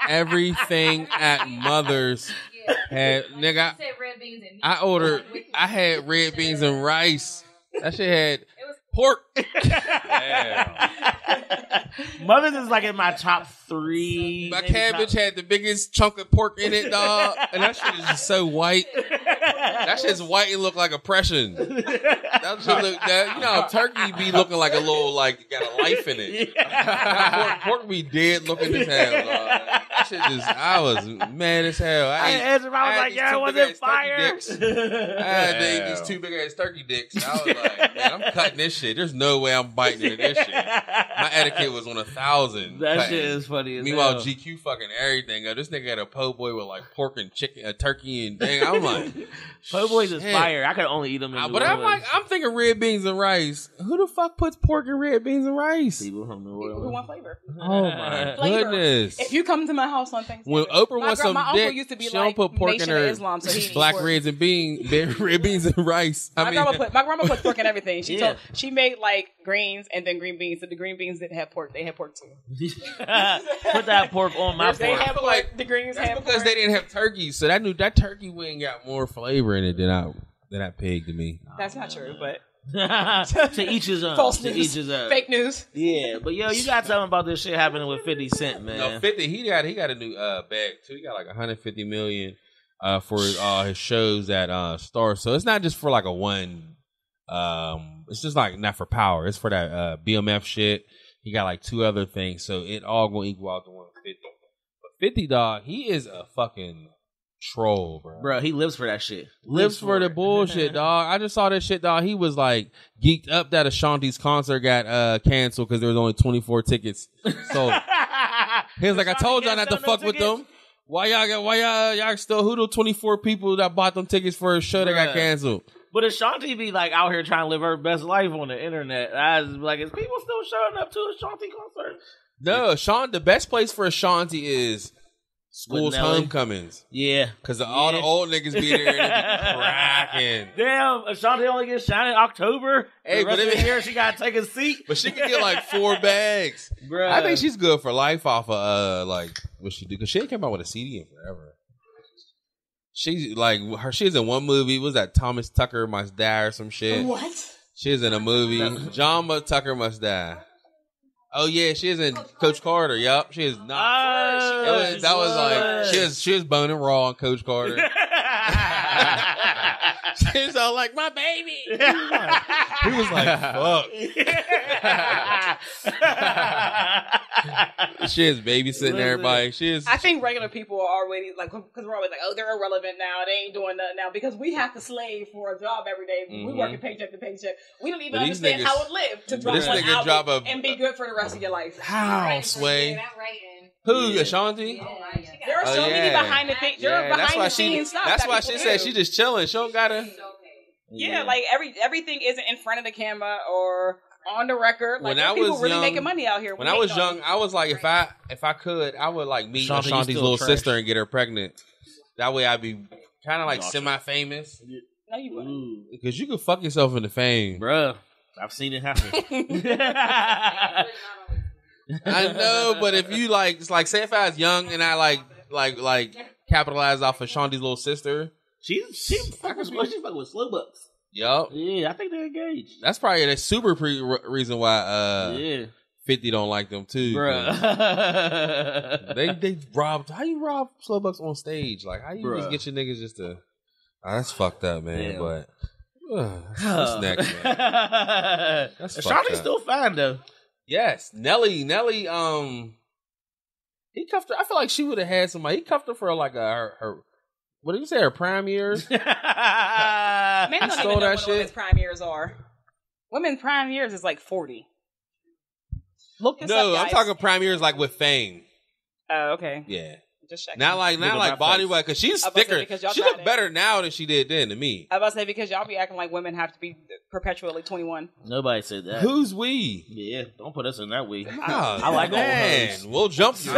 Everything at Mother's had nigga. I had red beans and rice. That shit had pork. Damn. Mother's is like in my top 3. My cabbage had the biggest chunk of pork in it, dog. And that shit is just so white. That shit's white and look like oppression. That shit look, you know how turkey be looking like a little, like, got a life in it. That pork be dead looking as hell, dog. That shit just, I was mad as hell. I was like, yeah, it wasn't fire. I had to eat these 2 big ass turkey dicks. And I was like, man, I'm cutting this shit. There's no way I'm biting into this shit. My etiquette was on 1,000. That cutting. shit is funny as Meanwhile, hell. GQ fucking everything. This nigga had a po' boy with like pork and chicken, turkey and thing. I'm like, Po' boys is shit. fire. I could only eat them in New But I'm Orleans. like, I'm thinking red beans and rice. Who the fuck puts pork in red beans and rice? People from New People who Orleans. want flavor. Oh my Flavor. goodness. If you come to my house on Thanksgiving, When Oprah wants some my uncle dick, used to be she like don't put pork in Nation her of Islam, so he didn't eat black pork. reds and red beans and rice. My grandma put pork in everything. Yeah. She made like greens and then green beans. So the green beans didn't have pork. They had pork too. Put that pork on my They pork. have pork. like- The greens That's have because pork. they didn't have turkey, so that turkey wing got more flavor in it than that pig to me. That's not true, but To each his own. false To news. each his own. Fake news. Yeah, but yo, you got something about this shit happening with 50 Cent, man. No, 50. He got a new bag too. He got like 150 million for his shows at Star. So it's not just for like a one. It's just like not for power. It's for that BMF shit. He got like 2 other things, so it all gonna equal out to 150. But 50 dog, he is a fucking troll, bro. Bro, he lives for that shit. Lives for the bullshit, dog. I just saw this shit, dog. He was like geeked up that Ashanti's concert got canceled because there was only 24 tickets sold. He was like, I told y'all not to fuck with them. Why y'all still, who the 24 people that bought them tickets for a show that got canceled? But Ashanti be like out here trying to live her best life on the internet. I was like, is people still showing up to Ashanti concerts? No, the best place for Ashanti is schools Nelly. homecomings. Yeah. Because all the old niggas be there and they be cracking. Damn, Ashanti only gets shot in October. Hey, the rest but of it- the year she gotta take a seat. But she can get like 4 bags. Bruh. I think she's good for life off of like what she do. Because she ain't came out with a CD in forever. She's like she's in one movie. What was that Thomas Tucker Must Die or some shit? What? She's in a movie. John Tucker Must Die. Oh yeah, she is in Coach Carter. Yup, she is not. That was like she was boning raw on Coach Carter. She was all like, my baby. He was like, fuck. She is babysitting everybody. She is. I think regular people are already like, because we're always like, oh, they're irrelevant now. They ain't doing nothing now because we have to slave for a job every day. We working paycheck to paycheck. We don't even But these understand niggas- how it live to drop this one nigga album drop and be good for the rest of your life. How, Sway? Who, Ashanti? There are so many behind the things. There are behind the scenes stuff. That's that why people she said do. she just chilling. She don't gotta. Yeah, like everything isn't in front of the camera or on the record. Like When I people was really young- making money out here. When I was young, I was like, if I could, I would like meet Ashanti, you Ashanti's still little trash. sister and get her pregnant. That way, I'd be kind of like semi-famous No, you wouldn't. because you could fuck yourself into fame. Bruh, I've seen it happen. I know, but if you like, it's like say if I was young and I like capitalized off of Ashanti's little sister. She fucking with Slowbucks. Yup. Yeah, I think they're engaged. That's probably the super reason why Yeah, 50 don't like them too. bruh. They robbed. How you rob Slowbucks on stage? Like how you Bruh. just get your niggas just to? Oh, that's fucked up, man. Damn. But what's next, man? That's fucked Ashanti's up. still fine though. Yes, Nelly. He cuffed her. I feel like she would have had somebody. He cuffed her for like her what did you say? Her prime years. Men don't even know what women's prime years are. Women's prime years is like 40. Look this up, guys. I'm talking prime years like with fame. Oh, okay. Yeah. Just checking. Not like body weight, because she's thicker. She look better now than she did then to me. I was about to say, because y'all be acting like women have to be perpetually 21. Nobody said that. Who's we? Yeah, don't put us in that we. I like man. We'll jump you.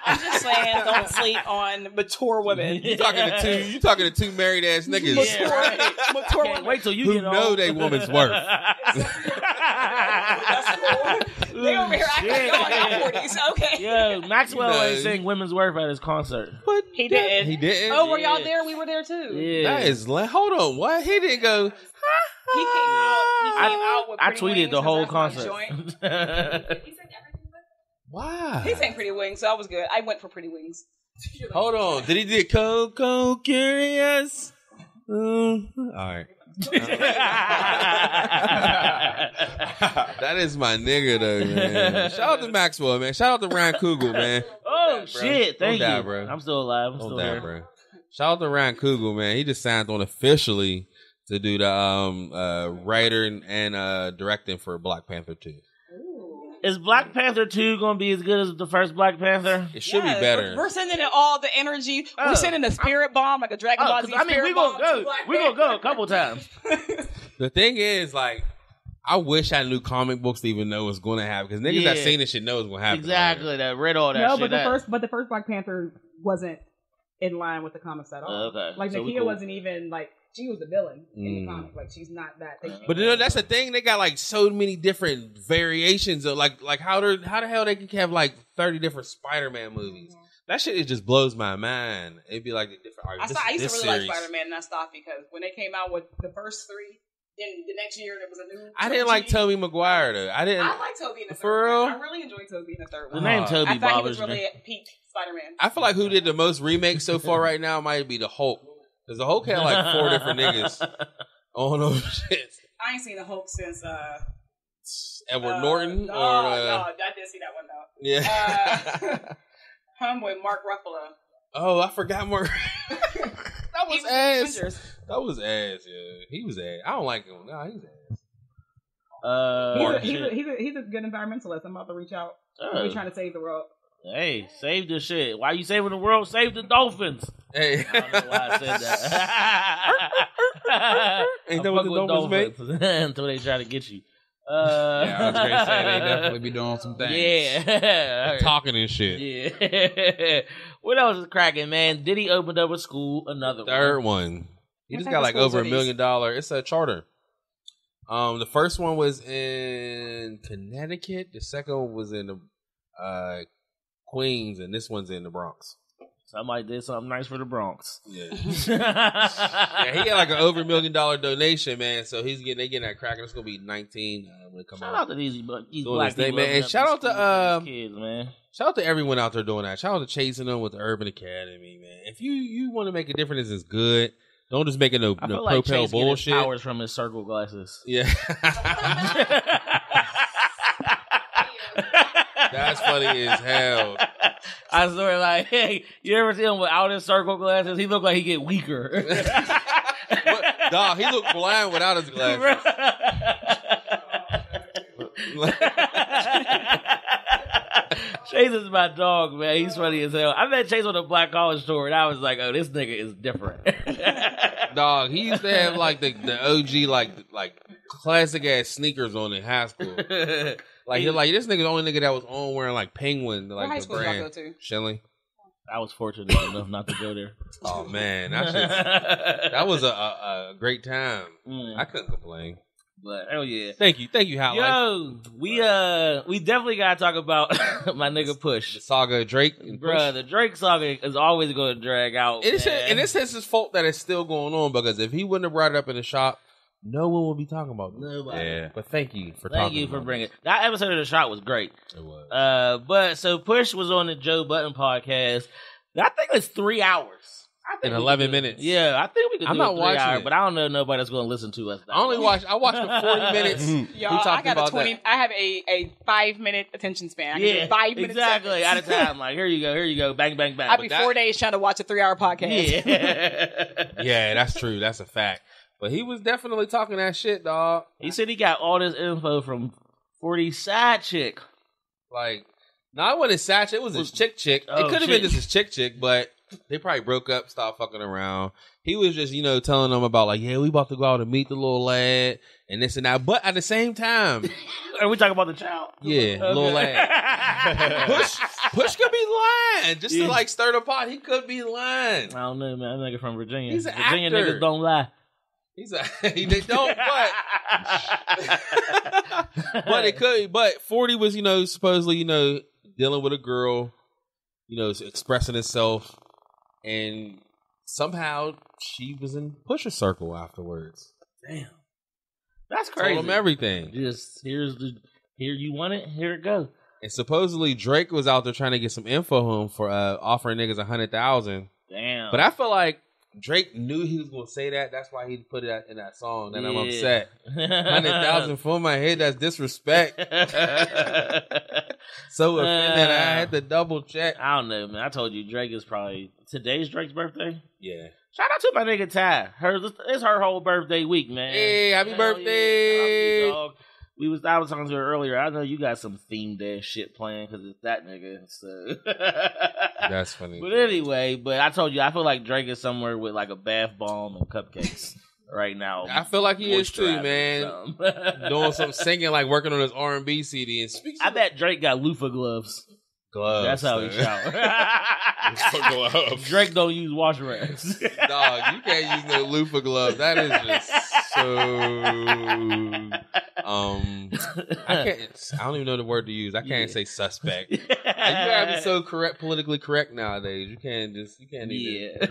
I'm just saying, don't sleep on mature women. You talking to two married ass niggas. Mature women. Wait till you who get know old. they woman's worth. They over here acting like y'all in your 40s. Okay. Yo, Maxwell ain't saying women's worth at his concert. But he didn't. He didn't. Oh, were y'all there? We were there too. Yeah. That is. Hold on. What? He didn't go. He came out with I Pretty tweeted Wings, the whole that's my concert. joint. Why? He sang Pretty Wings, so I was good. I went for Pretty Wings. Hold on. Did he do Coco Curious? All right. That is my nigga though, man. Shout out to Maxwell, man. Shout out to Ryan Kugel, man. Oh shit! Thank you, bro. I'm still alive. I'm Don't still die, here. bro. Shout out to Ryan Kugel, man. He just signed on officially to do the writer and directing for Black Panther 2. Is Black Panther 2 going to be as good as the first Black Panther? It should be better. We're sending in all the energy. We're sending a spirit bomb, like a Dragon Ball Z spirit bomb. We're going to go a couple times. The thing is, like, I wish I knew comic books to even know what's going to happen, because niggas that seen this shit know what's going to happen. Exactly. Right? That read all that shit. But the first Black Panther wasn't in line with the comics at all. Okay. Like, Nakia wasn't even, like, she was the villain in the comic. Like, she's not that thing. But you know, that's the thing. They got like so many different variations of like how the hell they can have like 30 different Spider-Man movies. That shit just blows my mind. It'd be like a different. I used to really like Spider-Man, and I stopped because when they came out with the first three, then the next year there was a new. I didn't like Tobey Maguire though. I like Tobey in the for third real. one. I really enjoyed Tobey in the third one. The name Tobey I thought he bothers was really me. at peak Spider-Man. I feel like who did the most remakes so far right now might be the Hulk. Because the Hulk had like 4 different niggas on those shits. I ain't seen the Hulk since Edward Norton. No, I did see that one though. Yeah. Homeboy Mark Ruffalo. Oh, I forgot Mark. That was ass. That was ass. Yeah, he was ass. I don't like him. No, he's ass. He's a good environmentalist. I'm about to reach out. We're trying to save the world. Hey, save the shit. Why you saving the world? Save the dolphins. Hey. I don't know why I said that. Ain't that what the dolphins make? Until they try to get you. Yeah, I was going to say they definitely be doing some things. Yeah. Talking and shit. Yeah. What else is cracking, man? Diddy opened up a school, another Third one. He just got like over $1 million. It's a charter. The first one was in Connecticut. The second one was in the Queens, and this one's in the Bronx. Somebody did something nice for the Bronx. Yeah. Yeah, he got like an over $1 million donation, man. So they getting that cracking. It's gonna be 19 when it comes out. Shout out to these black people, man. And shout out to kids, man. Shout out to everyone out there doing that. Shout out to chasing them with the Urban Academy, man. If you want to make a difference, it's good. Don't just make it no like propel Chase bullshit. His powers from his circle glasses. Yeah. That's funny as hell. I swear, like, hey, you ever see him without his circle glasses? He look like he get weaker. Dog, he look blind without his glasses. Chase is my dog, man. He's funny as hell. I met Chase on a Black College tour, and I was like, oh, this nigga is different. Dog, he used to have like the OG like classic ass sneakers on in high school. Like you're like this nigga the only nigga that was on wearing like Penguin, like high the school brand. y'all go to? Shelley. I was fortunate enough not to go there. Oh man, that was a great time. I couldn't complain. But hell yeah, thank you, Highlight. Yo, we definitely gotta talk about my nigga Push, the saga of Drake, bruh. The Drake saga is always going to drag out. And it's his fault that it's still going on, because if he wouldn't have brought it up in the shop, no one would be talking about it. Nobody. Yeah, but thank you for bringing it. That episode of The Shot was great. It was. But so Push was on the Joe Budden podcast. I think it's 3 hours. in 11 minutes. Yeah, I think we could. I'm do not a 3 watching hour, it. but I don't know nobody that's going to listen to us. I watched the 40 minutes. Y'all, I got a 20. I have a 5-minute attention span. I can do 5 minutes. Exactly. At a time. Like, here you go. Bang, bang, bang. I'd be 4 days trying to watch a 3-hour podcast. Yeah. Yeah, that's true. That's a fact. But he was definitely talking that shit, dog. He said he got all this info from 40's side chick. Like, no, it wasn't his side chick. It was his chick. Oh, it could have been just his chick, but they probably broke up, stopped fucking around. He was just, telling them about like, yeah, we about to go out and meet the little lad and this and that. But at the same time, are we talking about the child? Yeah, okay. Little lad. Push could be lying just to like stir the pot. He could be lying. I don't know, man. That nigga from Virginia. He's an Virginia actor. Niggas don't lie. They don't, but it could. But 40 was, supposedly, dealing with a girl, expressing herself, and somehow she was in Pusher's circle afterwards. Damn, that's crazy. Told him everything. Just here you want it, here it goes. And supposedly Drake was out there trying to get some info home for offering niggas 100,000. Damn. But I feel like Drake knew he was going to say that. That's why he put it in that song. Then I'm upset. 100,000 for my head. That's disrespect. So offended, I had to double check. I don't know, man. I told you Drake is probably today's Drake's birthday. Yeah. Shout out to my nigga Ty. It's her whole birthday week, man. Hey, happy birthday! Yeah. I was talking to her earlier. I know you got some themed ass shit planned because it's that nigga. So that's funny. But anyway, I told you I feel like Drake is somewhere with like a bath bomb and cupcakes right now. I feel like he is too, man. Doing some singing, like working on his R&B CD. And I bet Drake got loofah gloves. Gloves. That's how he shower. Drake don't use wash rags. Dog, you can't use no loofah gloves. That is just so. I don't even know the word to use. I can't say suspect. Like, you gotta be so politically correct nowadays. You can't even.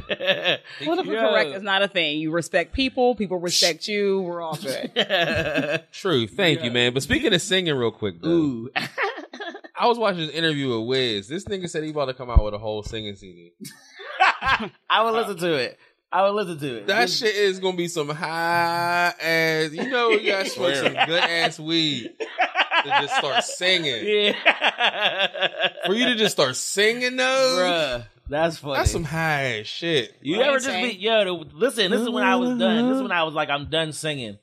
Politically correct is not a thing. You respect people. People respect you. We're all good. True. Thank you, man. But speaking of singing, real quick though. Ooh. I was watching this interview with Wiz. This nigga said he about to come out with a whole singing CD. I would listen to it. That shit is gonna be some high ass. You gotta smoke some good ass weed to just start singing. Yeah. For you to just start singing those, bruh, that's funny. That's some high ass shit. You ever just be listen? This is when I was done. This is when I was like, I'm done singing.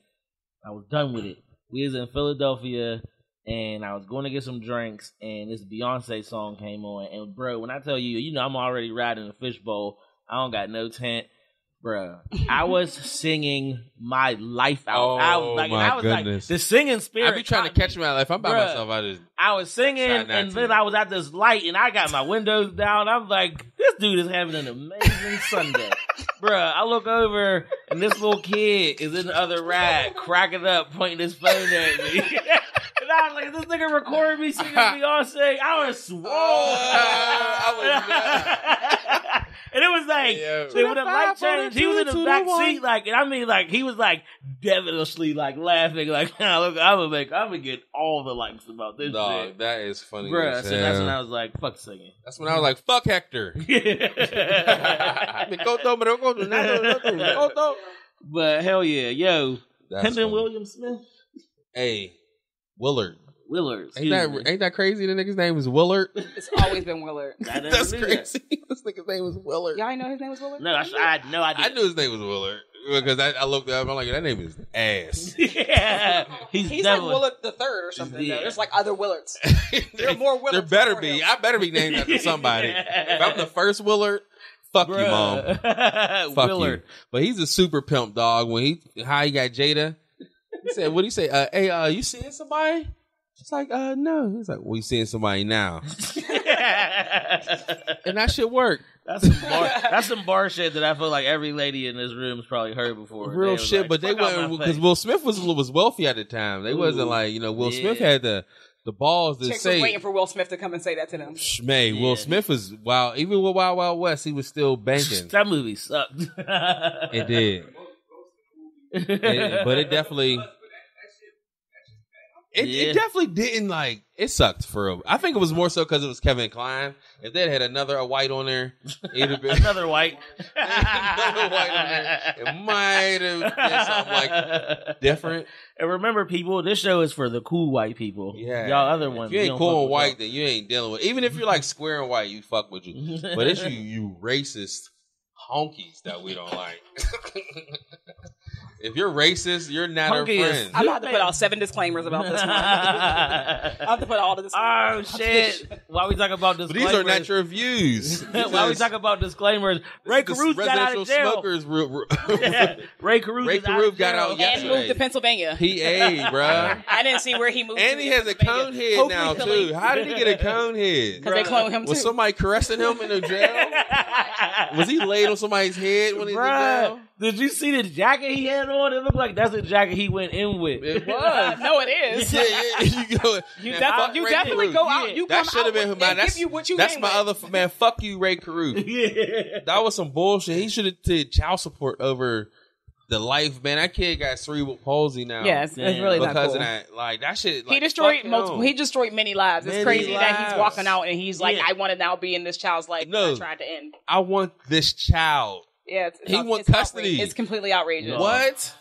I was done with it. We was in Philadelphia. And I was going to get some drinks, and this Beyonce song came on. And, bro, when I tell you, I'm already riding a fishbowl. I don't got no tent. Bro, I was singing my life out. Oh, I was goodness. Like, the singing spirit. I be trying to catch my life. I'm by myself. I was singing, and then I was at this light, and I got my windows down. I'm like, this dude is having an amazing Sunday. Bruh, I look over, and this little kid is in the other ride, cracking up, pointing his phone at me. And I was like, is this nigga recording me singing Beyonce? I was swole. And it was like, when the light changed, he was in the back seat, like, and I mean, like, he was like, devilishly, like, laughing, like, look, I'm gonna get all the likes about this shit. That is funny. Bruh, so that's when I was like, fuck singing. That's when I was like, fuck Hector. But hell yeah, yo, Hendon William Smith. Hey, Willard. Ain't that crazy? The nigga's name is Willard. It's always been Willard. That's crazy. This nigga's name was Willard. Y'all know his name was Willard? No, I had no idea. I knew his name was Willard because I looked up. I'm like, that name is ass. Yeah, he's like Willard the Third or something. Yeah. There's like other Willards. There are more Willards. There better be. I better be named after somebody. If I'm the first Willard. Fuck you, mom. Fuck Willard. You. But he's a super pimp, dog. When he got Jada, he said, "What do you say? Hey, you seeing somebody?" She's like, no. He's like, well, you seeing somebody now? And that shit worked. That's some bar shit that I feel like every lady in this room has probably heard before. Real shit, like, but they wasn't because Will Smith was wealthy at the time. They wasn't like Will Smith had the balls to Chicks say. was waiting for Will Smith to come and say that to them. Will Smith was wow. Even with Wild Wild West, he was still banking. That movie sucked. It did, but it definitely. It definitely didn't like. It sucked for him. I think it was more so because it was Kevin Kline. If they had another white on there, it'd have been another white. Another white on there. It might have been something like different. And remember, people, this show is for the cool white people. Yeah, y'all other ones. If you ain't cool and white, then you ain't dealing with. Even if you're like square and white, you fuck with you. But it's you racist honkies that we don't like. If you're racist, you're not our friend. I'm about to put out 7 disclaimers about this one. I have to put all the disclaimers. Oh, shit. Why we talking about disclaimers? But these are not your views. Why we talking about disclaimers? Ray Caruth got out of jail. Ray Caruth got out yesterday. And moved to Pennsylvania. PA, bro. I didn't see where he moved and to. he has a cone head now, too. How did he get a cone head? Because they cloned him, too. Was somebody caressing him in the jail? Was he laid on somebody's head when he was in jail? Did you see the jacket he had on? It looked like that's the jacket he went in with. It was. No, it is. You definitely go out. You that should have been man. That's my other man. Fuck you, Ray Caruth. That was some bullshit. He should have did child support over the life, man. That kid got cerebral palsy now. Yes, it's really not cool. Because of that. Like that shit. Like, he destroyed multiple. He destroyed many lives. It's crazy that he's walking out and he's like, I want to now be in this child's life. No, I tried to end. I want this child. Yeah, he wants custody. Outrageous. It's completely outrageous. What?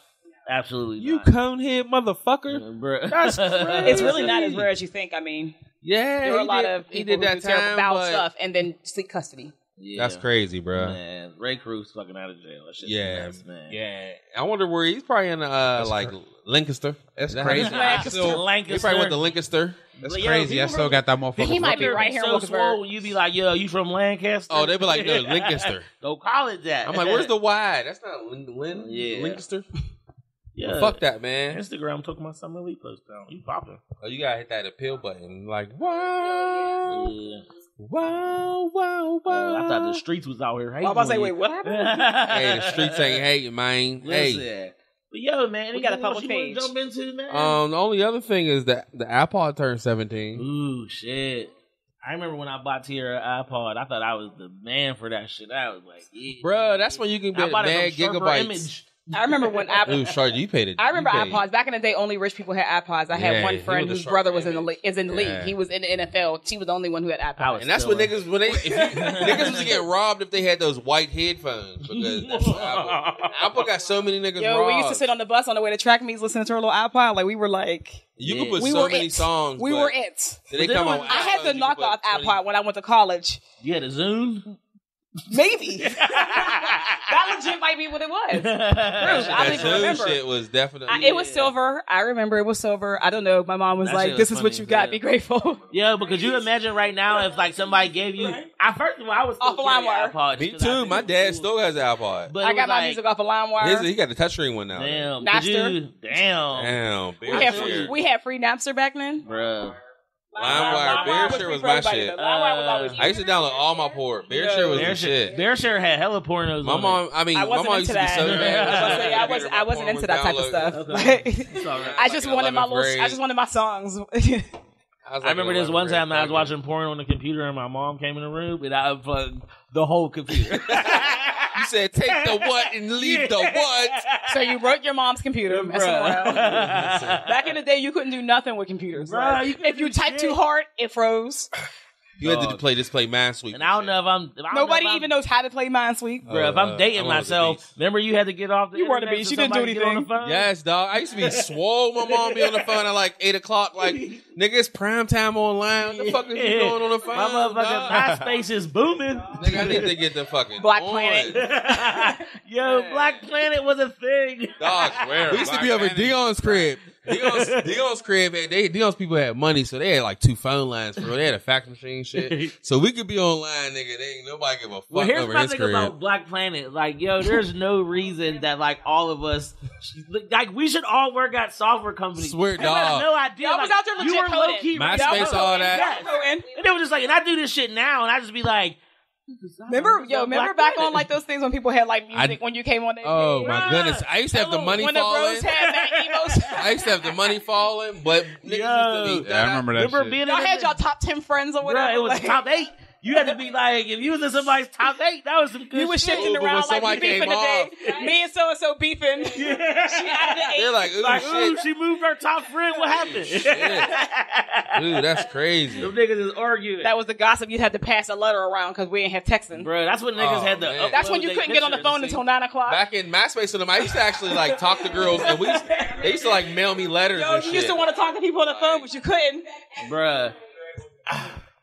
Absolutely you not. conehead motherfucker. That's crazy. It's really not as rare as you think. I mean, there were a lot of people who did terrible foul stuff and then seek custody. Yeah. That's crazy, bro. Man, Ray Caruth's fucking out of jail. That shit's nuts, man. Yeah. I wonder where he's probably in Lancaster. That's crazy. He probably went to Lancaster. That's crazy. I still got that motherfucker. He might be right here in Wilkesburg. You be like, yo, you from Lancaster? Oh, they be like, no, Lancaster. Don't call it that. I'm like, where's the Y? That's not Lancaster. Yeah. Well, fuck that, man. Instagram took my Summer League post down. You popping. Oh, you gotta hit that appeal button. Like, wow. Yeah. Wow. I thought the streets was out here hating. I was about to say, wait, what happened? Hey, the streets ain't hating, man. Listen. Hey. But yo, man, we got a public page. Jump into, man? The only other thing is that the iPod turned 17. Ooh, shit. I remember when I bought Tierra an iPod, I thought I was the man for that shit. I was like, yeah. Bruh, that's when you can get mad gigabytes. Image. I remember when Apple. Ooh, Shard, you paid it. I remember iPods. Back in the day, only rich people had iPods. I had one friend whose brother was in the league. He was in the NFL. She was the only one who had iPods. And that's when niggas niggas was to get robbed if they had those white headphones. Because that's what Apple got so many niggas robbed. We used to sit on the bus on the way to track meets listening to our little iPod. Like we were like, you could put so many songs. We were it. They come on. I had the knockoff iPod when I went to college. You had a Zoom? Maybe. That legit might be what it was. I don't even remember. Shit was definitely. It was silver. I remember it was silver. I don't know. My mom was like, "This is what you got. Be grateful." Yeah, but could you imagine right now if like somebody gave you? First of all, I was off a LimeWire. Me too. My dad still has an iPod. But I got my music off a LimeWire. He got the touchscreen one now. Damn. Napster. Damn. We had free Napster back then, bro. LimeWire, BearShare was my shit. I used to download all my porn. BearShare was the shit. BearShare had hella pornos. My mom, my mom used to be so mad. I wasn't into that type of stuff. Okay. I just wanted my songs. I remember this one time I was watching porn on the computer and my mom came in the room and I unplugged the whole computer. You said take the what and leave the what. So you broke your mom's computer. Back in the day, you couldn't do nothing with computers. Right? If you typed too hard, it froze. You had to play Minesweeper. And I don't know if I'm... Nobody even knows how to play Minesweeper. Bro, if I'm dating myself, remember you had to get off the You were the beast. You didn't do anything. On the phone? Yes, dog. I used to be swole. My mom be on the phone at like 8 o'clock. Like, nigga, it's prime time online. What the fuck is you doing on the phone? My motherfucking MySpace is booming. Nigga, I need to get the fucking Black Planet. Yo, Black Planet was a thing. Dog, swear. We used to be over Dion's crib. Dion's crib, Dion's people had money, so they had like 2 phone lines for real. They had a fax machine shit. So we could be online, nigga. They ain't nobody give a fuck over his crib. Here's my thing about Black Planet. Like, yo, there's no reason that like all of us, like we should all work at software companies. Swear, dog. I had no idea. I was out there legit low-key. MySpace, all that. Yes. And it was just like, and I do this shit now, and I just be like, remember back on like those things when people had like music when you came on. Oh my goodness! I used to have the money falling. The Bros had that emo. I used to have the money falling, but niggas used to be. I remember that. Remember being y'all had y'all top 10 friends or whatever. Bro, it was top 8. You had to be like, if you was in somebody's top 8, that was some good shit. You was shifting But when around like somebody we beefing came today. off- Me and so beefing. She out of the 8. They're like, ooh, Like, ooh, shit. she moved her top friend. What happened? Dude, that's crazy. Them niggas is arguing. That was the gossip. You'd have to pass a letter around because we ain't have texting. Bro, that's when niggas Oh, had to. man. That's when you couldn't get on the phone until 9 o'clock. Back in MySpace with them, I used to actually like talk to girls, and they used to like mail me letters Yo, and you shit. used to want to talk to people on the phone, but you couldn't. Bruh.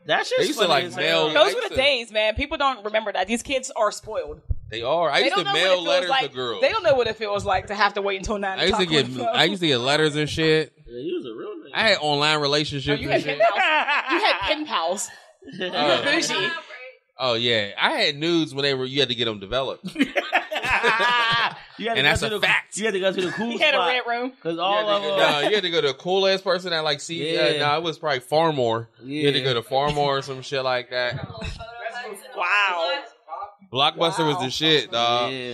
That shit's They used to, funny like, as mail- hell. Those were the days, man. People don't remember that. These kids are spoiled. They are. I They used don't to know mail what it feels letters like. to girls. They don't know what it feels like to have to wait until 9 I used to o'clock. on the phone. I used to get letters and shit. Yeah, you was a real nigga. I had online relationships You and had pen shit. pals. You had pen pals. You were bougie. Oh yeah, I had nudes when you had to get them developed. You had to And go that's to a the, fact. You had to go to the cool He had a spot. red room. Because all of them. No, you had to go to a cool ass person that like see. Yeah. No, it was probably Farmore. You had to Yeah. go to Farmore or some shit like that. Wow. Blockbuster was the shit, dog. Yeah.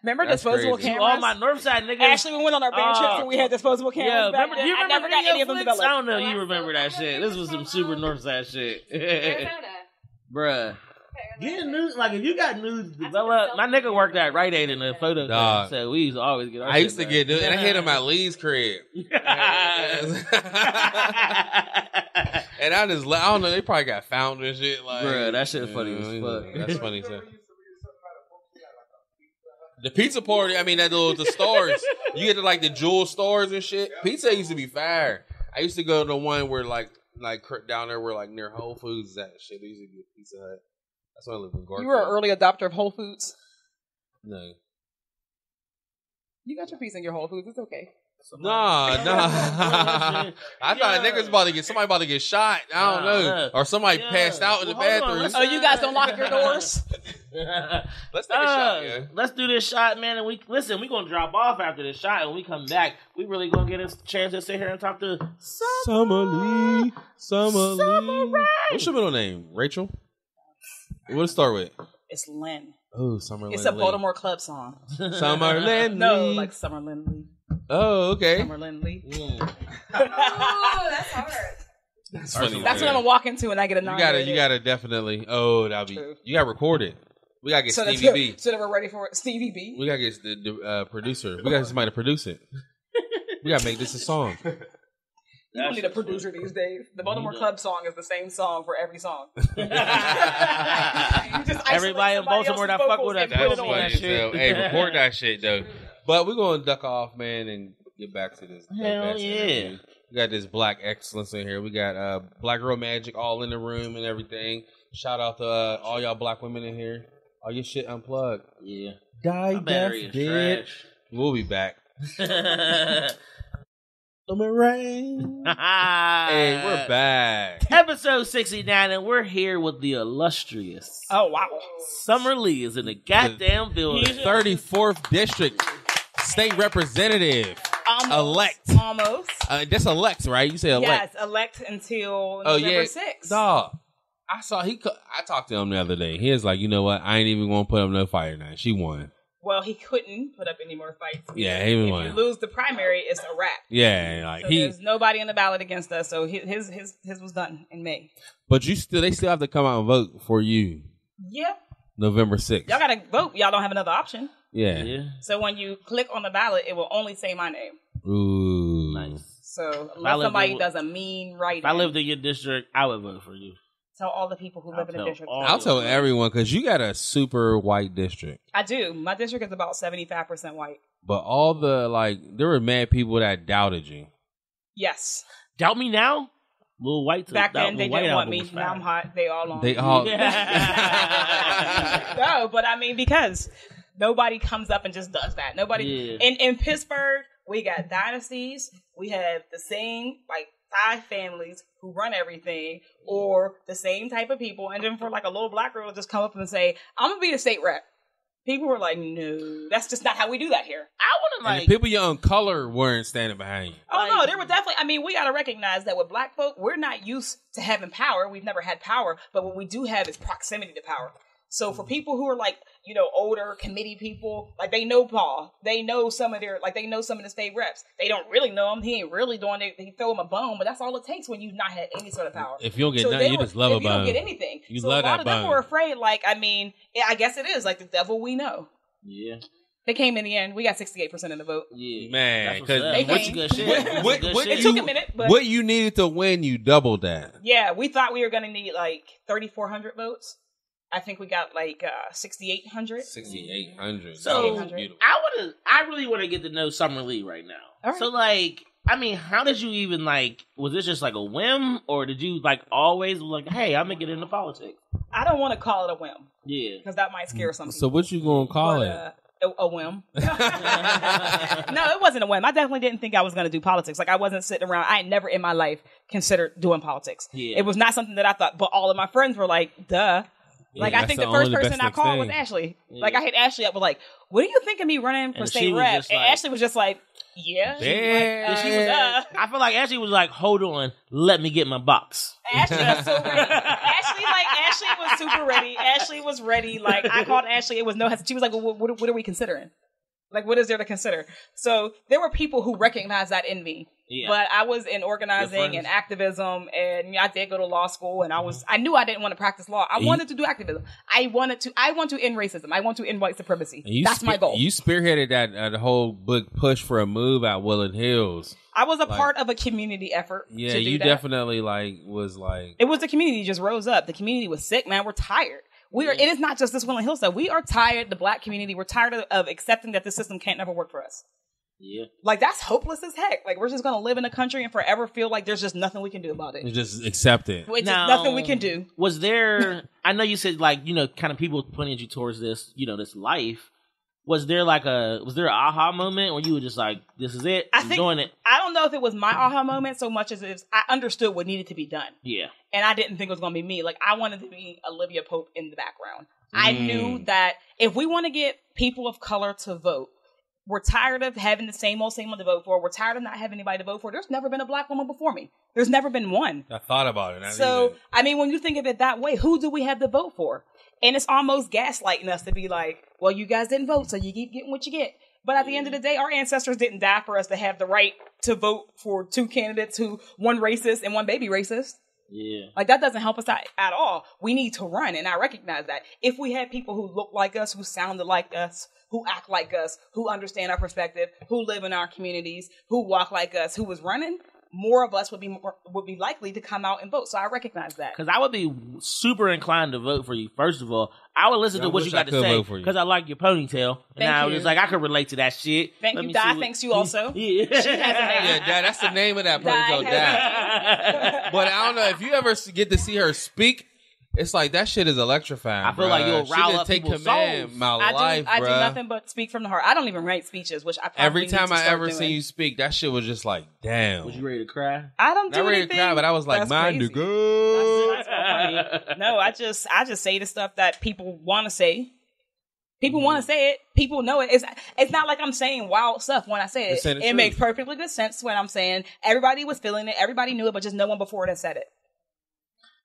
Remember That's disposable crazy. cameras? All my Northside niggas. Actually, we went on our band trips and we had disposable cameras. Yeah, back remember, then. do you I remember never got any of them Video Flicks? I developed. don't know if you remember that shit. This was some super Northside shit. Bruh. Getting news, like if you got news developed, my nigga worked at Rite Aid in the photo Dog. thing, so we used to always get our I used to shit get back. nudes, and I hit him at Lee's crib. And I don't know, they probably got found and shit. Like, Bruh, that shit funny as fuck. That's funny as hell. The pizza party, I mean, the stores. You get to like the jewel stores and shit. Pizza used to be fire. I used to go to the one where like down there where like near Whole Foods is at and shit. They used to get Pizza Hut. That's when I lived in Garfield. You were an early adopter of Whole Foods. No. You got your piece in your Whole Foods. It's okay. Nah. I thought niggas somebody about to get shot. I don't know. Or somebody passed out in the bathroom. Oh, you guys don't lock your doors? Let's take a shot, yeah. Let's do this shot, man. And we gonna drop off after this shot, and when we come back, we really gonna get a chance to sit here and talk to Summer Lee. What's your middle name? Rachel? What does it start with? It's Lynn. Oh, Summer It's Lynn a Lee. Baltimore club song. Summer Lynn No, Lee. like Summer Lynn Lee. Oh, okay. Summer Lynn Lee. Oh, that's hard. That's funny. That's what I'm gonna walk into and I get a You nominated. gotta definitely. Oh, that'll be. True. You gotta record it. We gotta get so Stevie B. So that we're ready for it. Stevie B. We gotta get the producer. We got somebody to produce it. We gotta make this a song. You don't need a producer these days. The Baltimore Club song is the same song for every song. everybody in Baltimore that fuck with us. That's Put it funny on. as hell. Hey, record that shit though. But we're gonna duck off, man, and get back to this. Hell yeah. We got this black excellence in here. We got Black Girl Magic all in the room and everything. Shout out to all y'all black women in here. All your shit unplugged. Yeah. Die, My battery is trash. We'll be back. Hey, Hey, we're back. Episode 69, and we're here with the illustrious Oh, wow. Summer Lee is in the goddamn building. 34th District State Representative. Elect. Almost. That's elect, right? You say elect. Yes, elect until Oh, November yeah. 6th. Dog. I talked to him the other day. He was like, you know what? I ain't even going to put up no fight now. She won. Well, he couldn't put up any more fights. Yeah, he If won. you lose the primary, it's a wrap. Yeah, like So there's nobody on the ballot against us. So his was done in May. But they still have to come out and vote for you. Yeah. November 6th. Y'all gotta vote. Y'all don't have another option. Yeah. Yeah. So when you click on the ballot, it will only say my name. Ooh. Nice. So I unless lived somebody in- does a mean writing, If I lived in your district, I would vote for you. tell all the people who live in the tell district. all- I'll tell everyone because you got a super white district. I do. My district is about 75% white. But all there were mad people that doubted you. Yes. Doubt me now? Little white. Back then they White didn't want album me. was Now fire. I'm hot. They all on. They me. all. No, but I mean because nobody comes up and just does that. Nobody Yeah. in Pittsburgh, we got dynasties. We have the same like 5 families who run everything, or the same type of people, and then for like a little black girl to just come up and say, "I'm gonna be the state rep." People were like, "No, that's just not how we do that here." I want to And like. the people your own color weren't standing behind you. Oh Like- no, there were definitely. I mean, we got to recognize that with black folk, we're not used to having power. We've never had power, but what we do have is proximity to power. So for people who are like, older committee people, like they know Paul, they know some of the state reps. They don't really know him. He ain't really doing it. They throw him a bone, but that's all it takes when you've not had any sort of power. If you don't get nothing, you just love a bone. You don't get anything. You so love a lot that of them bone. were afraid. Like, I mean, I guess it is like the devil we know. Yeah. They came in the end. We got 68% of the vote. Yeah. Man, because They good shit. It took a minute, but what you needed to win, you doubled that. yeah, we thought we were going to need like 3,400 votes. I think we got like 6,800. 6,800. So beautiful. I really want to get to know Summer Lee right now. All right. So like, I mean, how did you even like? Was this just like a whim, or did you like always like, hey, I'm gonna get into politics? I don't want to call it a whim. Yeah. Because that might scare some people. So what you gonna call it? A whim. No, it wasn't a whim. I definitely didn't think I was going to do politics. Like, I wasn't sitting around. I had never in my life considered doing politics. Yeah. It was not something that I thought, but all of my friends were like, duh. Like, I think the first person I called was Ashley. Yeah. Like, I hit Ashley up with like, what do you think of me running for And she state was rep? just And like- Ashley was just like, yeah. Damn. She was, I feel like Ashley was like, hold on, let me get my box. Ashley was so ready. Ashley was super ready. Ashley was ready. Like, I called Ashley. It was no hesitation. She was like, well, what are we considering? Like, what is there to consider? So there were people who recognized that in me. Yeah. But I was in organizing and activism, and I did go to law school, and I knew I didn't want to practice law. I wanted to do activism. I want to end racism. I want to end white supremacy. That's my goal. You spearheaded that whole big push for a move at Woodland Hills. I was a part of a community effort. Yeah, to do you that. definitely was like. It was the community just rose up. The community was sick, man. We're tired. It is not just this Woodland Hills stuff. We are tired, the black community, we're tired of accepting that the system can't never work for us. Yeah. Like, that's hopeless as heck. Like, we're just going to live in a country and forever feel like there's just nothing we can do about it. You just accept it. It's just nothing we can do. Was there, I know you said like, kind of people pointed you towards this, this life. Was there an aha moment where you were just like, this is it, I'm doing it? I don't know if it was my aha moment so much as I understood what needed to be done. Yeah. And I didn't think it was going to be me. Like, I wanted to be Olivia Pope in the background. I knew that if we want to get people of color to vote, we're tired of having the same old to vote for. We're tired of not having anybody to vote for. There's never been a black woman before me. There's never been one. I thought about it. So, I mean, when you think of it that way, who do we have to vote for? And it's almost gaslighting us to be like, well, you guys didn't vote, so you keep getting what you get. But at the end of the day, our ancestors didn't die for us to have the right to vote for two candidates one racist and one baby racist. Yeah. Like, that doesn't help us out at all. We need to run, and I recognize that. If we had people who look like us, who sounded like us, who act like us, who understand our perspective, who live in our communities, who walk like us, who was running, more of us would be likely to come out and vote. So I recognize that. Because I would be super inclined to vote for you. First of all, I would listen to what you got to say because I like your ponytail. And I was just like, I could relate to that shit. Thank you, Di. Thanks you also. Yeah. She has a name. Yeah, Dad, that's the name of that ponytail, Dad. But I don't know if you ever get to see her speak. It's like that shit is electrifying. I feel like you'll rile up people's souls. I do nothing but speak from the heart. I don't even write speeches, which I probably every time I ever doing. seen you speak, that shit was just like, damn. Was you ready to cry? I don't do Not ready anything. to cry, but I was like, my crazy. nigga. That's so funny. No, I just say the stuff that people want to say. People want to say it. People know it. It's not like I'm saying wild stuff when I say it. It makes perfectly good sense when I'm saying everybody was feeling it. Everybody knew it, but just no one before it had said it.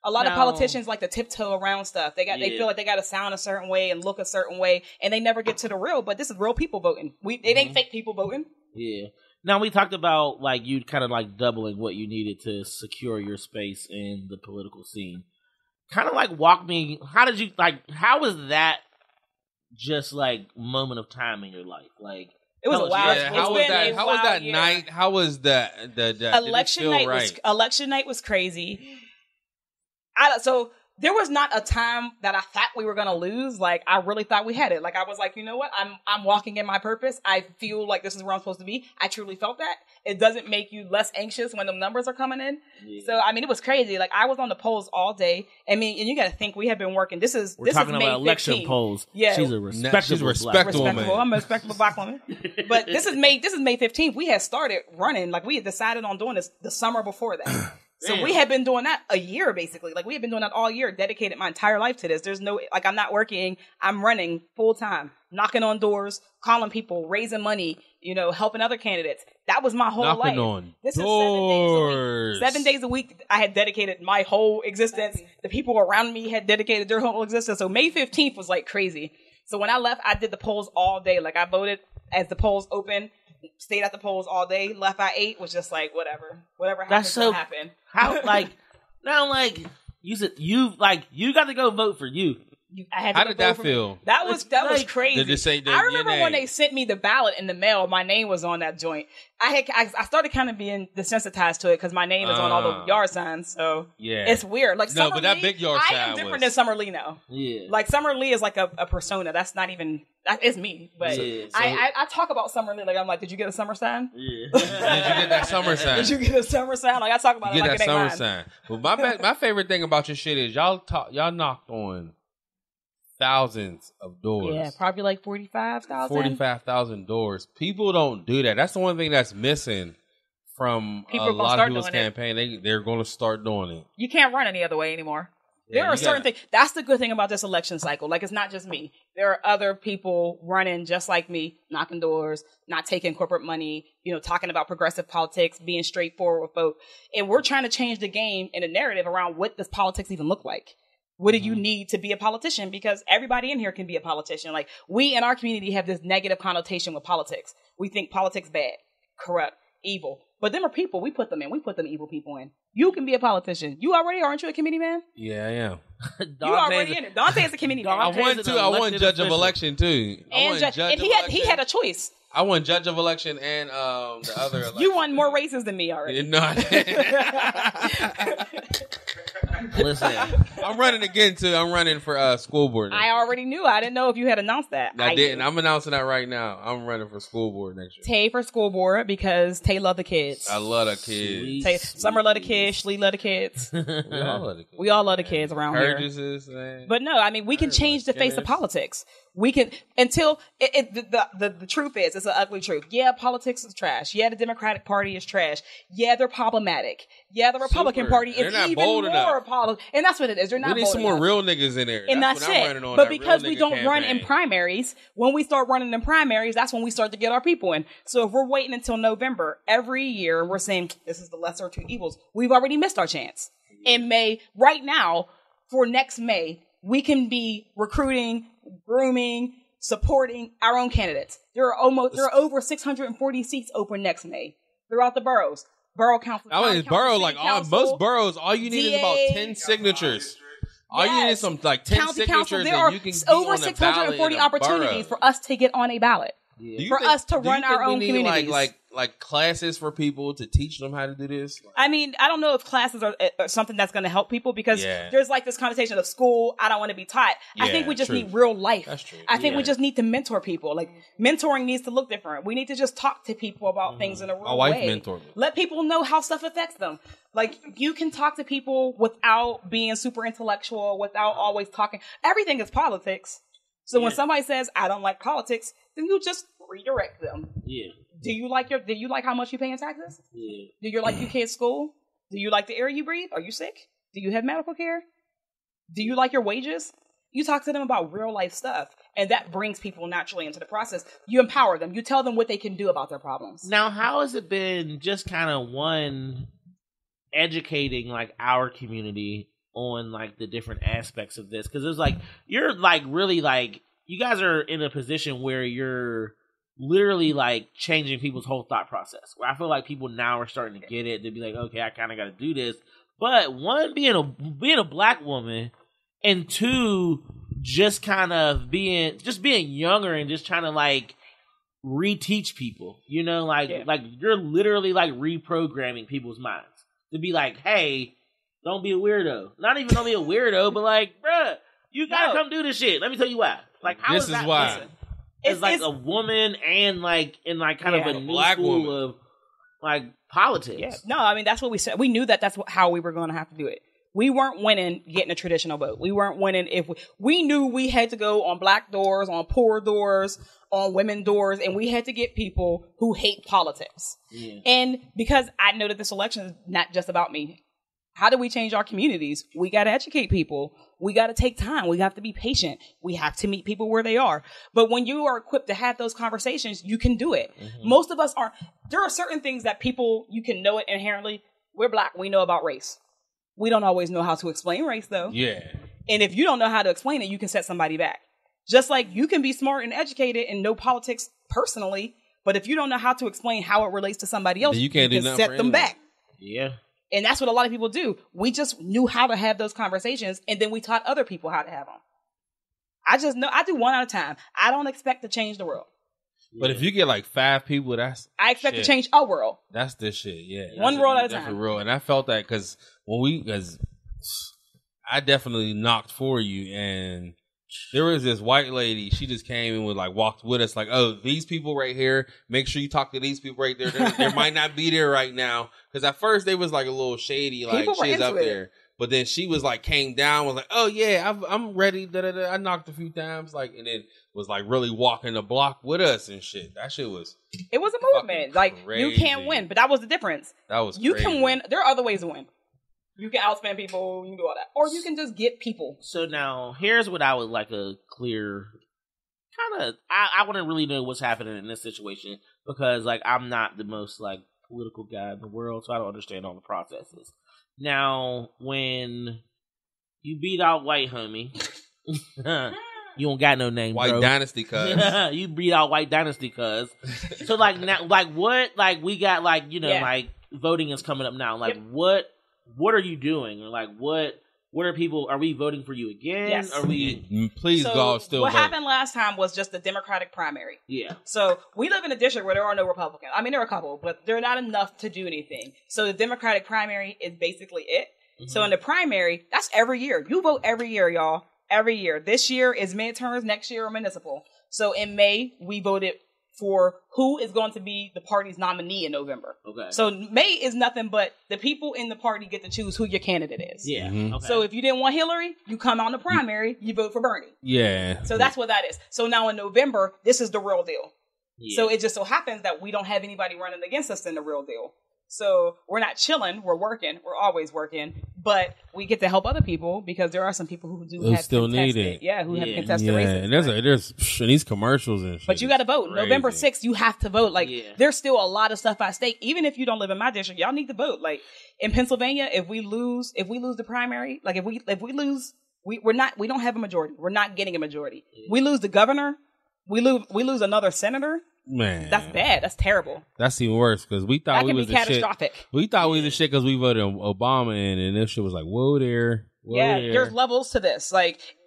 A lot of politicians like to tiptoe around stuff. They feel like they got to sound a certain way and look a certain way, and they never get to the real. But this is real people voting. It ain't fake people voting. Yeah. Now we talked about like you kind of like doubling what you needed to secure your space in the political scene. Kind of like walk me. How did you like? How was that? Just like moment of time in your life, like it was a wild. Yeah, how was that night? How was the election night? Right? Election night was crazy. So there was not a time that I thought we were gonna lose. Like, I really thought we had it. Like, I was like, you know what? I'm walking in my purpose. I feel like this is where I'm supposed to be. I truly felt that. It doesn't make you less anxious when the numbers are coming in. Yeah. So I mean, it was crazy. Like, I was on the polls all day. I mean, and you got to think we have been working. We're talking May about election 15. polls. Yeah, she's a respectable woman. I'm a respectable black woman. But this is May 15th. We had started running. Like, we had decided on doing this the summer before that. So we had been doing that a year, basically. Like, we had been doing that all year, dedicated my entire life to this. There's no, like, I'm not working. I'm running full time, knocking on doors, calling people, raising money, you know, helping other candidates. That was my whole life. Knocking on this doors. Is 7 days a week. I had dedicated my whole existence. The people around me had dedicated their whole existence. So May 15th was like crazy. So when I left, I did the polls all day. Like, I voted as the polls opened, stayed at the polls all day, left at 8, was just like, whatever happens, will happen. How, like, now, like, you said, you got to go vote for you. How did that feel? That was crazy. Did they say I remember when they sent me the ballot in the mail, my name was on that joint. I started kind of being desensitized to it because my name is on all the yard signs. So yeah, it's weird. Like, no, but that big yard sign I am different than Summer Lee now. Yeah, like Summer Lee is like a persona. That's not even. It's me. But I talk about Summer Lee like, I'm like, did you get a summer sign? Yeah. Did you get that summer sign? Did you get a summer sign? Like, I talk about it like it ain't mine. Sign. Well, my favorite thing about your shit is y'all knocked on thousands of doors. Yeah, probably like 45,000. 45,000 doors. People don't do that. That's the one thing that's missing from a lot of people's campaign. They're going to start doing it. You can't run any other way anymore. There are certain things. That's the good thing about this election cycle. Like, it's not just me. There are other people running just like me, knocking doors, not taking corporate money, you know, talking about progressive politics, being straightforward with folk. And we're trying to change the game and the narrative around what does politics even look like. What do you need to be a politician? Because everybody in here can be a politician. Like, we in our community have this negative connotation with politics. We think politics bad, corrupt, evil. But them are people. We put them in. We put them evil people in. You can be a politician. You already aren't you a committee man? Yeah, I am. You already in it. Dante is a committee man. I won judge of election too. And he had a choice. I won judge of election and the other election. You won more races than me already. No. Listen, I'm running again too. I'm running for school board. I already knew. I didn't know if you had announced that. I didn't. I'm announcing that right now. I'm running for school board next year. Tay for school board because Tay love the kids. I love the kids. Tay, Summer love the kids. Shlee love the kids. We all love the kids. We all love the kids around here. Man. But no, I mean, we can change the face of politics. We can, until the truth is, it's an ugly truth. Yeah, politics is trash. Yeah, the Democratic Party is trash. Yeah, they're problematic. Yeah, the Republican Party is even more politic. And that's what it is. They're not. We need some more real niggas in there. And that's it. But because we don't run in primaries, when we start running in primaries, that's when we start to get our people in. So if we're waiting until November every year, we're saying this is the lesser of two evils. We've already missed our chance. In May, right now, for next May, we can be recruiting, grooming, supporting our own candidates. There are over 640 seats open next May throughout the boroughs. Borough council. Most boroughs, all you need is about 10 signatures. All you need is some 10 signatures, there are and you can over 640 opportunities for us to get on a ballot. Yeah. For us to run our own communities. Like classes for people to teach them how to do this? I mean, I don't know if classes are something that's going to help people because there's like this connotation of school, I don't want to be taught. I think we just need real life. That's true. I think we just need to mentor people. Like, mentoring needs to look different. We need to just talk to people about things in a real way. My wife mentored me. Let people know how stuff affects them. Like, you can talk to people without being super intellectual, without always talking. Everything is politics. So when somebody says, I don't like politics, then you just redirect them. Yeah. Do you like how much you pay in taxes? Yeah. Do you like your kids' school? Do you like the air you breathe? Are you sick? Do you have medical care? Do you like your wages? You talk to them about real life stuff, and that brings people naturally into the process. You empower them. You tell them what they can do about their problems. Now, how has it been just kind of educating like our community on like the different aspects of this? Because it's like you're like really like you guys are in a position where you're literally like changing people's whole thought process, where I feel like people now are starting to get it, to be like, okay, I kind of got to do this. But one, being a black woman, and two, just kind of being younger and just trying to like reteach people, you know, like you're literally like reprogramming people's minds to be like, hey, don't be a weirdo. Not even don't be a weirdo, but like, bruh, you gotta come do this shit. Let me tell you why. Like, how this is that? Why. Listen, it's like a woman and like in like kind of a new black school woman of like politics. Yeah. No, I mean, that's what we said. We knew that's how we were going to have to do it. We weren't winning getting a traditional vote. We weren't winning if we knew we had to go on black doors, on poor doors, on women doors, and we had to get people who hate politics. Yeah. And because I know that this election is not just about me. How do we change our communities? We got to educate people. We got to take time. We have to be patient. We have to meet people where they are. But when you are equipped to have those conversations, you can do it. Mm-hmm. Most of us aren't. There are certain things that people, you can know it inherently. We're Black. We know about race. We don't always know how to explain race, though. Yeah. And if you don't know how to explain it, you can set somebody back. Just like you can be smart and educated and know politics personally, but if you don't know how to explain how it relates to somebody else, you can set them back. Yeah. And that's what a lot of people do. We just knew how to have those conversations, and then we taught other people how to have them. I just know I do one at a time. I don't expect to change the world. But if you get like 5 people, I expect to change a world. That's the shit, yeah. One world at a time. Real. And I felt that because I definitely knocked for you, and there was this white lady. She just came and walked with us, like, oh, these people right here. Make sure you talk to these people right there. They might not be there right now, because at first they was like a little shady, like she's up there. But then she was like, came down, was like, oh yeah, I'm ready. I knocked a few times, and then was like really walking the block with us and shit. That shit was. It was a movement. Like crazy. You can't win, but that was the difference. That was. You crazy. can win. There are other ways to win. You can outspend people. You can do all that, or you can just get people. So now, here's what I would like a clear kind of. I want to really know what's happening in this situation, because I'm not the most political guy in the world, so I don't understand all the processes. Now, when you beat out White Homie, you don't got no name, White bro. Dynasty, cuz. You beat out White Dynasty, cuz. So now, what? We got voting is coming up now. What are you doing? Or what are people? Are we voting for you again? Yes. Are we? Please, God, still. What vote. happened last time was just the Democratic primary. Yeah. So we live in a district where there are no Republicans. I mean, there are a couple, but they're not enough to do anything. So the Democratic primary is basically it. Mm-hmm. So in the primary, that's every year. You vote every year, y'all. Every year. This year is midterms. Next year are municipal. So in May, we voted for who is going to be the party's nominee in November. Okay. So May is nothing but the people in the party get to choose who your candidate is. Yeah. Mm-hmm. Okay. So if you didn't want Hillary, you come out in the primary, you vote for Bernie. Yeah. So that's what that is. So now in November, this is the real deal. Yeah. So it just so happens that we don't have anybody running against us in the real deal. So we're not chilling. We're working. We're always working. But we get to help other people, because there are some people who have still need it. Yeah, who have contested races. And there's these commercials and shit. But you got to vote. Crazy. November 6th, you have to vote. There's still a lot of stuff at stake. Even if you don't live in my district, y'all need to vote. In Pennsylvania, if we lose the primary, if we lose, we don't have a majority. We're not getting a majority. Yeah. We lose the governor. We lose another senator. Man, that's bad. That's terrible. That's even worse, because we thought we was the catastrophic. Shit. We thought we was the shit because we voted Obama in, and this shit was like, whoa there. There's levels to this.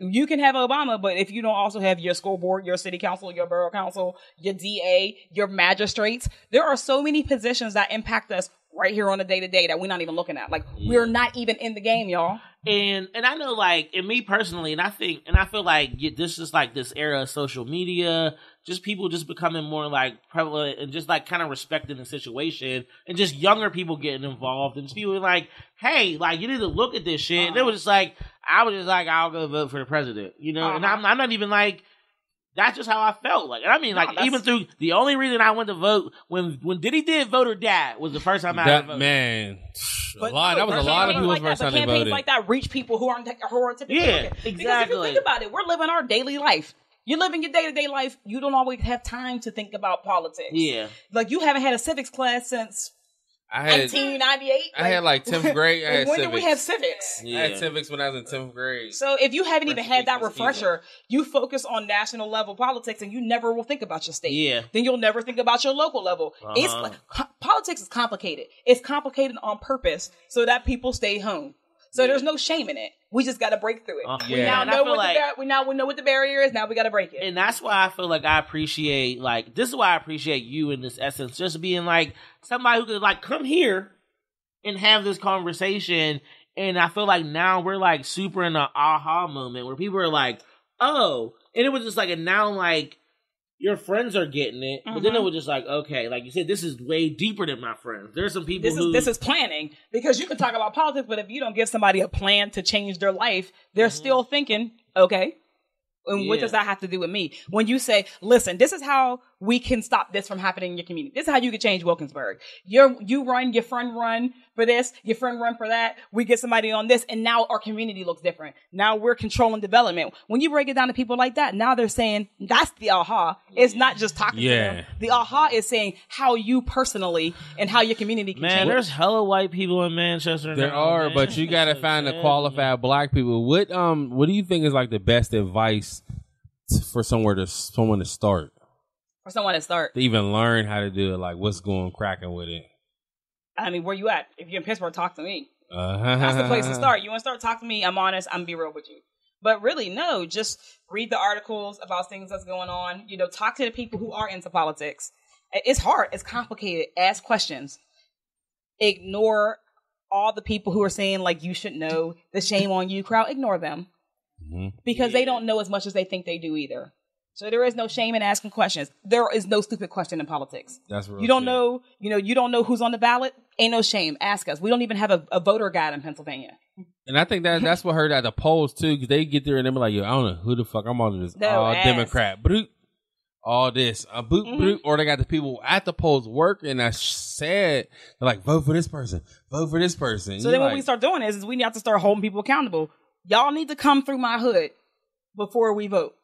You can have Obama, but if you don't also have your school board, your city council, your borough council, your DA, your magistrates, there are so many positions that impact us right here on the day-to-day that we're not even looking at. We're not even in the game, y'all. And I know, and me personally, and I feel like this is this era of social media, just people just becoming more prevalent and just kind of respecting the situation, and just younger people getting involved, and just people hey, you need to look at this shit. And it was just I was just I'll go vote for the president, and I'm not even that's just how I felt. Even through the only reason I went to vote when Diddy did Vote or Die was the first time I ever voted. Man, that was a lot of people's first time they voted. Campaigns like that reach people who aren't typically looking. Exactly. Because if you think about it, we're living our daily life. You're living your day-to-day life. You don't always have time to think about politics. Yeah. You haven't had a civics class since 1998. I had 10th grade. I had when civics. Did we have civics? Yeah. I had civics when I was in 10th grade. So if you haven't even had that refresher, you focus on national level politics and you never will think about your state. Yeah. Then you'll never think about your local level. Politics is complicated. It's complicated on purpose so that people stay home. So there's no shame in it. We just got to break through it. We now know what the barrier is. Now we got to break it. And that's why I feel I appreciate, this is why I appreciate you in this essence. Just being somebody who could come here and have this conversation. And I feel now we're super in an aha moment where people are oh. And it was just and now your friends are getting it, but then it was just okay, you said, this is way deeper than my friends. There's some people this is planning, because you can talk about politics, but if you don't give somebody a plan to change their life, they're still thinking, okay, and what does that have to do with me? When you say, listen, this is how we can stop this from happening in your community. This is how you can change Wilkinsburg. You run, your friend run for this, your friend run for that. We get somebody on this, and now our community looks different. Now we're controlling development. When you break it down to people like that, now they're saying that's the aha. It's not just talking to them. The aha is saying how you personally and how your community can change. There's hella white people in Manchester. There are, but you gotta find the qualified black people. What do you think is like the best advice for someone to start? For someone to start. To even learn how to do it, like what's going cracking with it. I mean, where you at? If you're in Pittsburgh, talk to me. That's the place to start. You want to start, talk to me. I'm honest. I'm gonna be real with you. But really, no, just read the articles about things that's going on. You know, talk to the people who are into politics. It's hard. It's complicated. Ask questions. Ignore all the people who are saying, like, you should know, the shame on you crowd. Ignore them. Because they don't know as much as they think they do either. So there is no shame in asking questions. There is no stupid question in politics. That's real. You don't know, you don't know who's on the ballot. Ain't no shame. Ask us. We don't even have a voter guide in Pennsylvania. And I think that's what hurt at the polls too, because they get there and they're like, yo, I don't know who the fuck I'm on this. Democrat. Broot. All this. Broot. Or they got the people at the polls working. That's sad. They're like, vote for this person. Vote for this person. So then what we start doing is we have to start holding people accountable. Y'all need to come through my hood before we vote.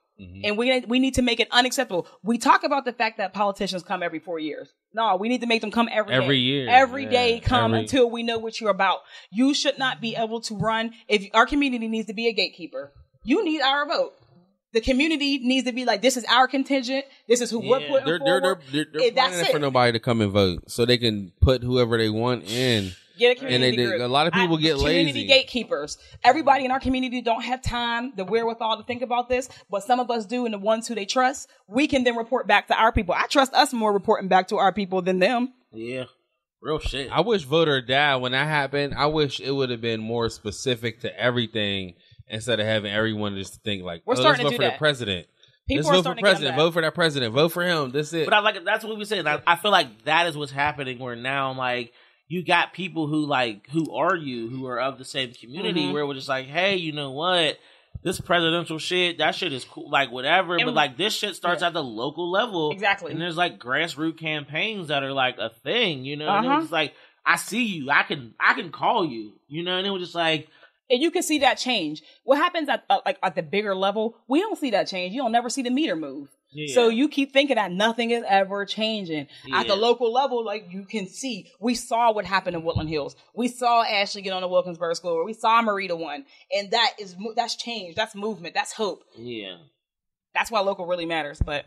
And we need to make it unacceptable. We talk about the fact that politicians come every 4 years. No, we need to make them come every year. Every day come until we know what you're about. You should not be able to run. If our community needs to be a gatekeeper, you need our vote. The community needs to be like, this is our contingent. This is who we're putting forward. They're planning for nobody to come and vote so they can put whoever they want in. Get a community group. A lot of people get lazy. Community gatekeepers. Everybody in our community don't have time, the wherewithal to think about this, but some of us do, and the ones who they trust, we can then report back to our people. I trust us more reporting back to our people than them. Yeah. Real shit. I wish vote or die when that happened. I wish it would have been more specific to everything instead of having everyone just think like, let's vote for the president. People let's vote for president. Vote for that president. Vote for him. That's it. But that's what we saying. I feel like that is what's happening where now I'm like, you got people who are of the same community where we're just like, hey, you know what? This presidential shit, that shit is cool, like whatever. But like this shit starts at the local level. Exactly. And there's like grassroots campaigns that are like a thing, you know? And it was like, I see you. I can call you, you know? And it was just like, and you can see that change. What happens at the bigger level, we don't see that change. You don't never see the meter move. Yeah. So you keep thinking that nothing is ever changing. At the local level, like you can see, we saw what happened in Woodland Hills. We saw Ashley get on the Wilkinsburg school. We saw Marita won. And that's change. That's movement. That's hope. Yeah. That's why local really matters. But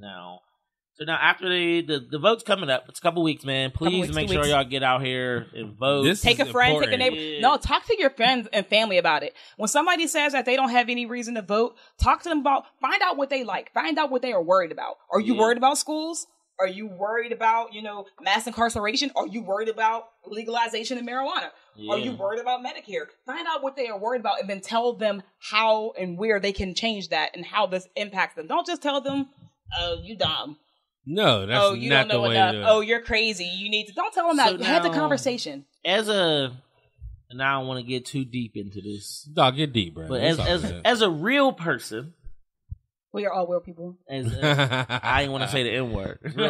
So now after the vote's coming up, it's a couple weeks, man. Please make sure y'all get out here and vote. Take a friend, take a neighbor. Yeah. No, talk to your friends and family about it. When somebody says that they don't have any reason to vote, talk to them find out what they like. Find out what they are worried about. Are you worried about schools? Are you worried about, mass incarceration? Are you worried about legalization of marijuana? Yeah. Are you worried about Medicare? Find out what they are worried about and then tell them how and where they can change that and how this impacts them. Don't just tell them, oh, you dumb. No, that's you not don't know the way enough. to do it. Oh, you're crazy. You need to. Don't tell them that. So Have the conversation. And I don't want to get too deep into this. Dog, get deep, bro. But as a real person, we are all real people. I didn't want to say the N word. Real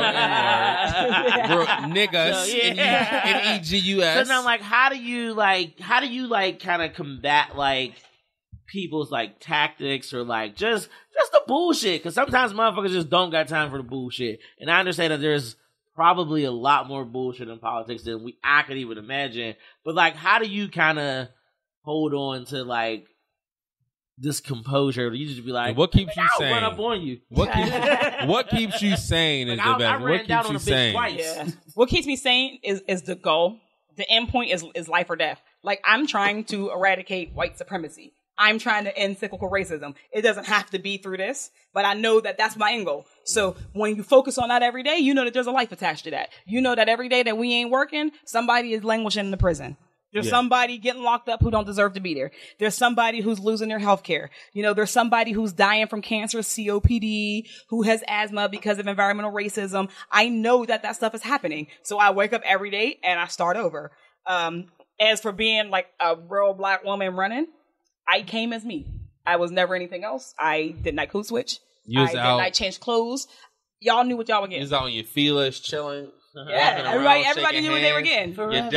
niggas. So, yeah. N-E-G-U-S. So now, like, how do you kind of combat like people's like tactics or like just the bullshit? Because sometimes motherfuckers just don't got time for the bullshit. And I understand that there's probably a lot more bullshit in politics than I could even imagine. But like, how do you kind of hold on to like this composure? You just be like, what keeps you sane? Run up on you. What keeps you sane is the best. What keeps you sane? Yeah. What keeps me sane is the goal. The end point is life or death. Like, I'm trying to eradicate white supremacy. I'm trying to end cyclical racism. It doesn't have to be through this, but I know that that's my end goal. So when you focus on that every day, you know that there's a life attached to that. You know that every day that we ain't working, somebody is languishing in the prison. There's somebody getting locked up who don't deserve to be there. There's somebody who's losing their health care. There's somebody who's dying from cancer, COPD, who has asthma because of environmental racism. I know that stuff is happening. So I wake up every day and I start over. As for being like a real black woman running, I came as me. I was never anything else. I did not code switch. I did not change clothes. y'all knew what y'all were You getting. was out on your feelers, chilling. Yeah, everybody knew what they were getting. Your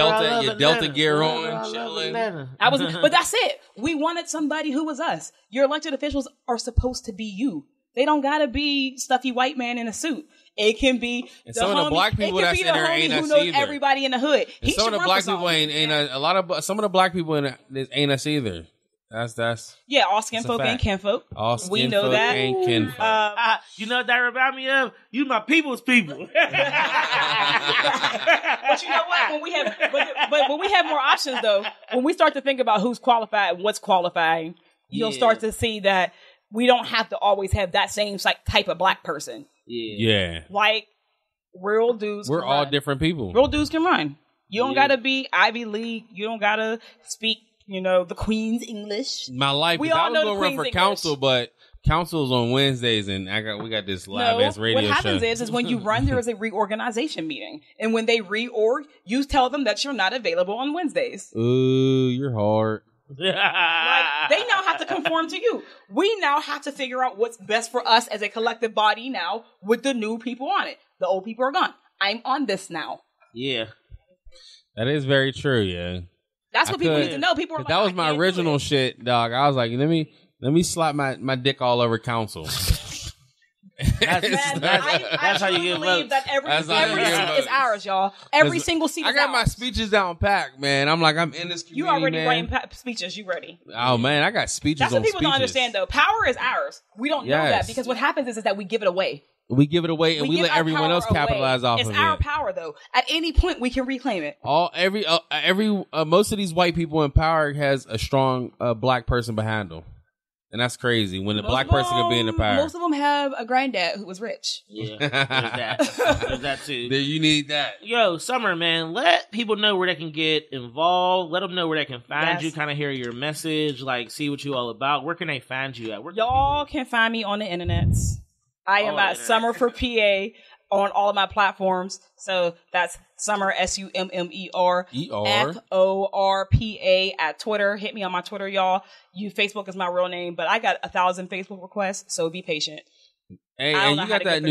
Delta gear on, chilling. But that's it. We wanted somebody who was us. Your elected officials are supposed to be you. They don't gotta be stuffy white man in a suit. It can be and some of the black people that's in there ain't us either. Everybody in the hood. And some of the black people some of the black people in it ain't us either. That's all skin folk and kinfolk. All skin we know folk that. And kinfolk. You know what that remind me of? You my people's people. But you know what? When we have, but when we have more options, though, when we start to think about who's qualified and what's qualifying, you'll start to see that we don't have to always have that same type of black person. Yeah. Like real dudes. We're all different people. Real dudes can run. You don't gotta be Ivy League. You don't gotta speak, the Queen's English. My life. I was gonna run for council, but council's on Wednesdays, and we got this live ass radio show. What happens is when you run, there is a reorganization meeting, and when they reorg, you tell them that you're not available on Wednesdays. Ooh, you're hard. Like they now have to conform to you. We now have to figure out what's best for us as a collective body now with the new people on it. The old people are gone. I'm on this now. Yeah. That is very true, yeah. That's what people need to know. People are like, that was my original shit, dog. I was like, let me slap my dick all over council. That's how you get votes. That every seat is ours, y'all. Every single seat is ours. I got my speeches down packed, man. I'm like, I'm in this community, you already man. writing speeches. You ready? Oh, man, I got speeches. That's what people don't understand, though. Power is ours. We don't know that because what happens is that we give it away. We give it away and we let everyone else capitalize off of it. It's our power, though. At any point, we can reclaim it. Most of these white people in power has a strong black person behind them. And that's crazy when the black person can be in the power. Most of them have a granddad who was rich. Yeah, there's that. There's that too. Then you need that. Yo, Summer, man, let people know where they can get involved. Let them know where they can find you, kind of hear your message, like see what you all about. Where can they find you at? Y'all can find me on the internets. I am at Summer for PA on all of my platforms. So that's Summer, SUMMER, FORPA at Twitter. Hit me on my Twitter, y'all. Facebook is my real name, but I got 1,000 Facebook requests, so be patient. Hey, and you got that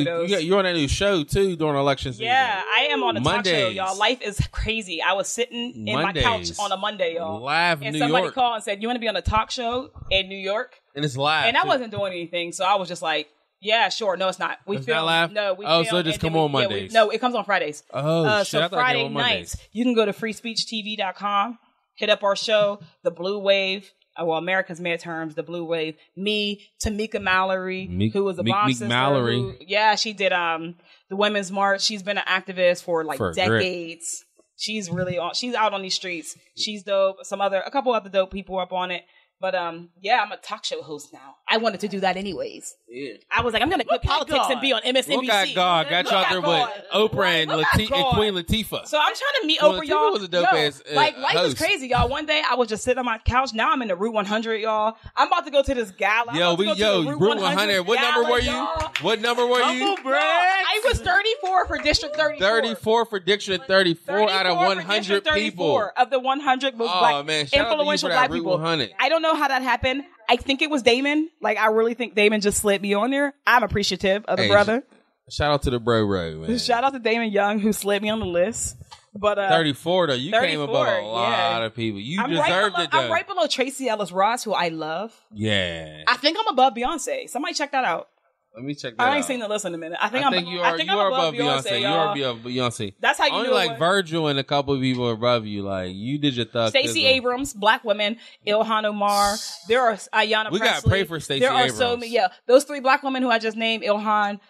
you're on that new show too during election season. Yeah, I am on a talk show, y'all. Life is crazy. I was sitting in my couch on a Monday, y'all. Live and New somebody York. called and said, "You want to be on a talk show in New York?" And it's live. And I wasn't doing anything, so I was just like, yeah, sure. No, it's not. It's not live? No, we so it just come on Mondays. No, it comes on Fridays. Oh, shit. So Friday nights, you can go to freespeechtv.com, hit up our show, The Blue Wave, America's Midterms, The Blue Wave. Me, Tamika Mallory, who was a bomb sister. Mallory. She did the Women's March. She's been an activist for decades. She's she's out on these streets. She's dope. A couple other dope people up on it. But I'm a talk show host now. I wanted to do that anyways. Yeah. I was like, I'm going to quit politics and be on MSNBC. Look at God. Got you out there with Oprah and Queen Latifah. So I'm trying to meet Oprah, y'all. Was a dope ass, life host. is crazy, y'all. One day I was just sitting on my couch. Now I'm in the Route 100, y'all. I'm about to go to this gala. Route 100. What number were you? What number were you? I was 34 for District 34. 34 for District 34 out of 100 people. Of the 100 most black, influential black people. 100. I don't know how that happened. I think it was Damon. I really think Damon just slid me on there. I'm appreciative of the brother. Shout out to the bro, man. Shout out to Damon Young who slid me on the list. But 34 though, you came above a lot of people. You deserved it though. I'm right below Tracy Ellis Ross, who I love. Yeah. I think I'm above Beyonce. Somebody check that out. Let me check that out. I ain't seen the list in a minute. I think you are above Beyonce. You are above Beyonce. That's how you only know. Only Virgil and a couple of people above you. Like you did your thug. Stacey Abrams, black women, Ilhan Omar. There are Ayanna Presley. We got to pray for Stacey Abrams. There are so many. Yeah, those three black women who I just named: Ilhan,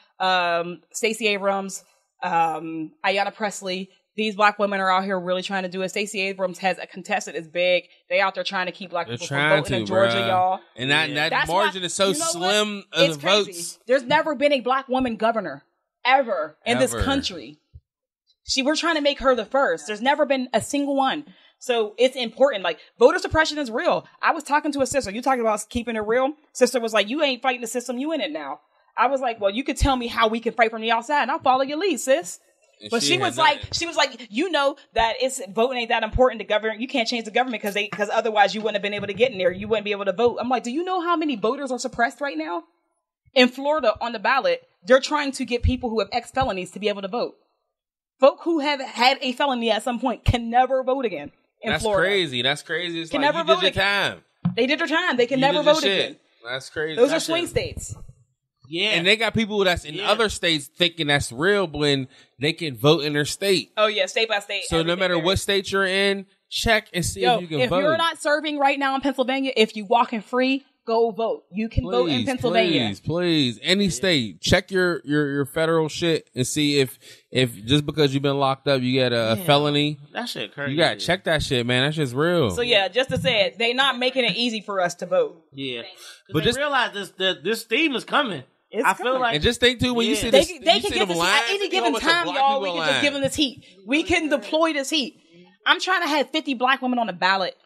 Stacey Abrams, Ayanna Presley. These black women are out here really trying to do it. Stacey Abrams has a contestant is big. They out there trying to keep black people from voting in Georgia, y'all. And that margin is so slim of the votes. There's never been a black woman governor ever in this country. We're trying to make her the first. There's never been a single one. So it's important. Voter suppression is real. I was talking to a sister. You talking about keeping it real? Sister was like, you ain't fighting the system. You in it now. I was like, well, you could tell me how we can fight from the outside and I'll follow your lead, sis. But she was like, you know that voting ain't that important to govern. You can't change the government because otherwise you wouldn't have been able to get in there. You wouldn't be able to vote. I'm like, do you know how many voters are suppressed right now? In Florida, on the ballot, they're trying to get people who have ex-felonies to be able to vote. Folk who have had a felony at some point can never vote again in Florida. Crazy. That's crazy. It's Can like never you vote did your again. time. They did their time. They can You never did your vote shit. again. That's crazy. Those are swing states. Yeah. And they got people that's in other states thinking that's real when they can vote in their state. Oh, yeah, state by state. So no matter what state you're in, check and see if you can vote. If you're not serving right now in Pennsylvania, if you walking free, go vote. You can vote in Pennsylvania. Please. Any state. Check your federal shit and see if just because you've been locked up, you get a felony. That shit crazy. You gotta check that shit, man. That shit's real. So yeah, just to say it, they not making it easy for us to vote. Yeah. But But just realize this theme is coming. I feel like and just think too when you see They this, can you see get them this heat. lines, At any you given know what's a time, black y'all, we people can just line. give them this heat. We can deploy this heat. I'm trying to have 50 black women on the ballot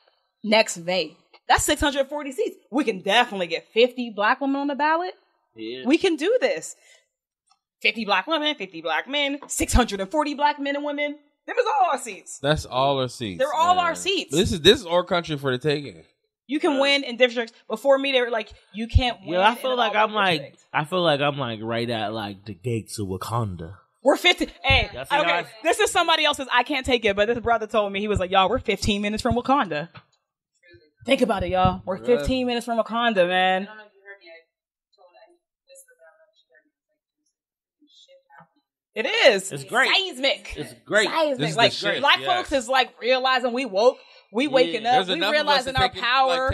next May. That's 640 seats. We can definitely get 50 black women on the ballot. Yeah. We can do this. 50 black women, 50 black men, 640 black men and women. Them is all our seats. That's all our seats. They're all man. our seats. This is our country for the taking. You can win in districts. Before me, they were like, you can't win. I feel in like all I'm like districts. right at like the gates of Wakanda. We're 50. Hey, That's what okay, I- this is somebody else's. I can't take it, but this brother told me, he was like, y'all, we're 15 minutes from Wakanda. Think about it, y'all. We're 15 minutes from Wakanda, man. I don't know if you heard me. I told I whispered down that she heard me. Like, shit happening. It is. It's great. Seismic. It's great. Seismic. This is Like, the shit, black yes. folks is like realizing we woke. We waking up. There's We enough realizing of us our to take power.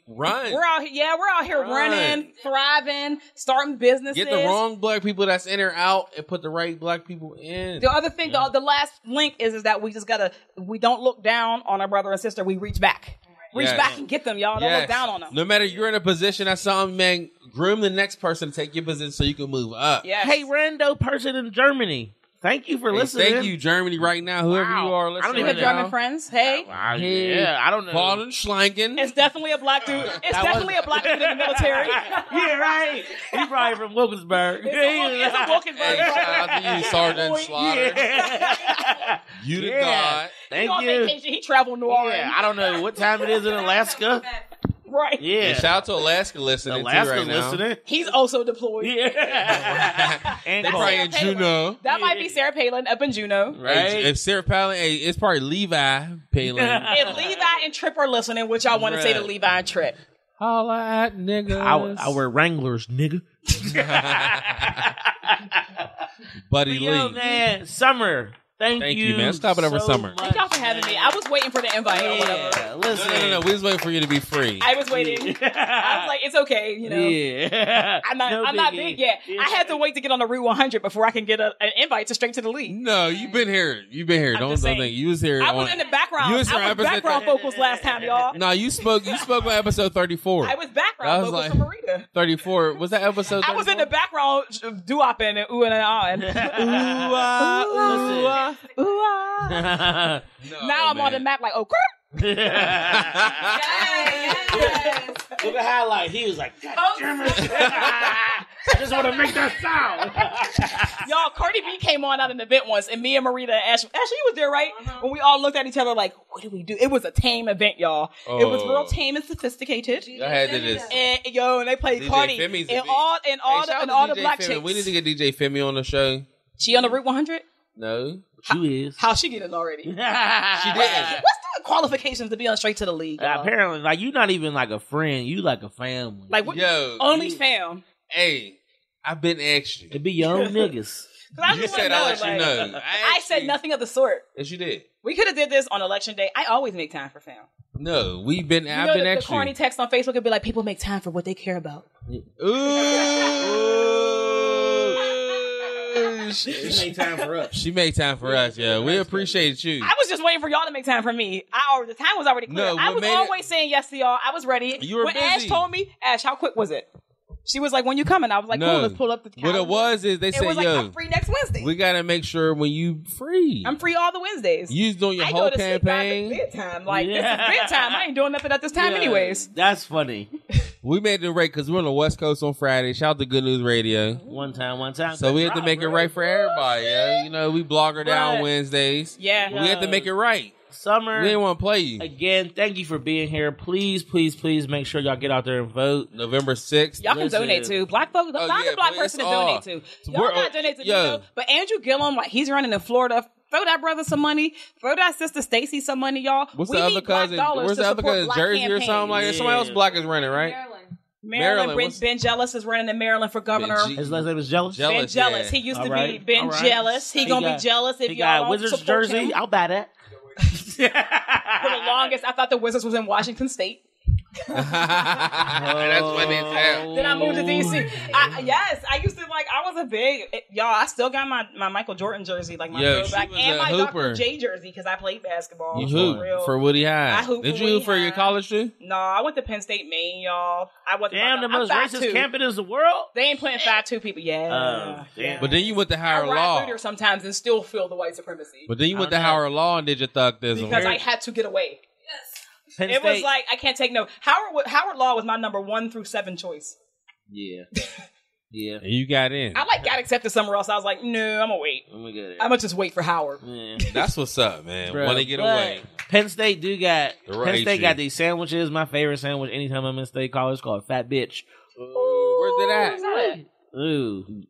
run. We're out here. Yeah, we're out here Run. running, thriving, starting businesses. Get the wrong black people that's in or out and put the right black people in. The other thing, the last link is that we just gotta. We don't look down on our brother and sister. We reach back. Reach Yes. back and get them, y'all. Don't Yes. look down on them. No matter you're in a position that's something, man, groom the next person to take your position so you can move up. Yes. Hey, rando person in Germany. Thank you for Hey, listening. thank you, Germany, right now. Whoever Wow. you are I don't listening You even have right German now. friends. Hey, Wow, Hey. yeah, I don't know. Fallen Schlangen. it's definitely a black dude. It's That definitely a black dude in the military. Yeah, right. He's probably from Wilkinsburg. It's a Wilkinsburg. Hey, shout out to you, Sergeant Slaughter. Yeah. You the Yeah. God. He Thank on you. vacation. He traveled New Orleans. Yeah, I don't know what time it is in Alaska. Right. Yeah. And shout out to Alaska listening Alaska too right now. listening. He's also deployed. Yeah. And They Cole. probably in Palin. Juneau. That might be Sarah Palin up in Juneau. Right. Hey, if Sarah Palin, hey, it's probably Levi Palin. If Levi and Trip are listening, which I want to say to Right. Levi and Trip. Holla at niggas. I wear Wranglers, nigga. Buddy But yo, Lee. man, Summer. Thank you, man. Let's clap it up for so Summer. Thank y'all for having me. I was waiting for the invite or whatever. Yeah, listen. No. We was waiting for you to be free. I was waiting. I was like, it's okay, you know. Yeah. I'm not big yet. Yeah. I had to wait to get on the Route 100 before I can get an invite to Straight to the League. No, you've been here. I'm Don't just saying. think you was here. I was in the background. You I was was from episode- background vocals last time, y'all. No, you spoke on episode 34. I was background That was vocals like- for Marita. 34. Was that episode 34? I was in the background doo-opping and ooh and ah and Ooh, ah, ooh, ah. ooh ah. No, Now I'm on the man. map like, oh, crap. Yes. Look at highlight. He was like, God damn it. I just want to make that sound. Y'all, Cardi B came on at an event once, and me and Marita and Ashley you was there, right? When we all looked at each other like, what did we do? It was a tame event, y'all. It was real tame and sophisticated. I had to just. And and they played DJ Cardi Femi's a and beat. all Hey, shout out all to the DJ black Femi. chicks. We need to get DJ Femi on the show. She on the Route 100? No. You is. How she get it already? She did. What's the qualifications to be on Straight to the League? y'all? Apparently, like, you're not even like a friend. You like a family. Like what? Yo. Only fam. Hey, I've been asked you. It be young niggas. 'Cause I You just said wanna I'll let you like, know. I asked said you. nothing of the sort. Yes, you did. We could have did this on election day. I always make time for fam. No, You I've know been the asked corny you. text on Facebook would be like, people make time for what they care about. Ooh. She made time for us. She made time for us, yeah. We appreciate you. I was just waiting for y'all to make time for me. The time was already clear. No, I what was made it- always saying yes to y'all. I was ready. You were when Ash busy. told me, Ash, how quick was it? She was like, when you coming? I was like, No. cool, let's pull up the calendar. What it was is they It said, was like, yo, I'm free next Wednesday. we got to make sure when you free. I'm free all the Wednesdays. You was doing your I whole go to sleep by campaign. bedtime. Like, Yeah. this is bedtime. I ain't doing nothing at this time Yeah, anyways. That's funny. We made it right because we're on the West Coast on Friday. Shout out to Good News Radio. One time. So we had to make it right for everybody. Yeah? You know, we blogger down Wednesdays. Yeah. We had to make it right. Summer. We didn't want to play you. Again, thank you for being here. Please, please, please make sure y'all get out there and vote. November 6th. Y'all can donate too. Black folks, find a black person to donate to. Y'all gotta donate to Nico. But Andrew Gillum, like he's running in Florida. Throw that brother some money. Throw that sister Stacy some money, y'all. What's the other cousin? Where's the other cousin? Jersey or something like that? Somebody else black is running, right? Maryland. Ben Jealous is running in Maryland for governor. His last name is Jealous? Ben Jealous. He used to be Ben Jealous. He gonna be jealous if y'all don't Wizards support jersey. him. I'll buy that. For the longest, I thought the Wizards was in Washington State. That's what they said. Then I moved to DC. I used to I was a big y'all. I still got my Michael Jordan jersey, like my throwback, and my Dr. J jersey because I played basketball. You hoop for Woody High. I hoop. Did you hoop for your college too? No, I went to Penn State, Maine, y'all. I wasn't. Damn, the most racist campus in the world. They ain't playing 5'2" people. Yeah. But then you went to Howard Law. I ride through there sometimes and still feel the white supremacy. But then you went to Howard Law and did your thuggism because I had to get away. Penn it State. was like I can't take no. Howard Law was my number 1 through 7 choice. Yeah. Yeah. And you got in. I got accepted somewhere else. I was like, no, I'm gonna wait. I'm gonna just wait for Howard. Yeah. That's what's up, man. Want to get away. Penn State got these sandwiches. My favorite sandwich anytime I'm in State College called Fat Bitch. Where's it at? Where's that? Ooh.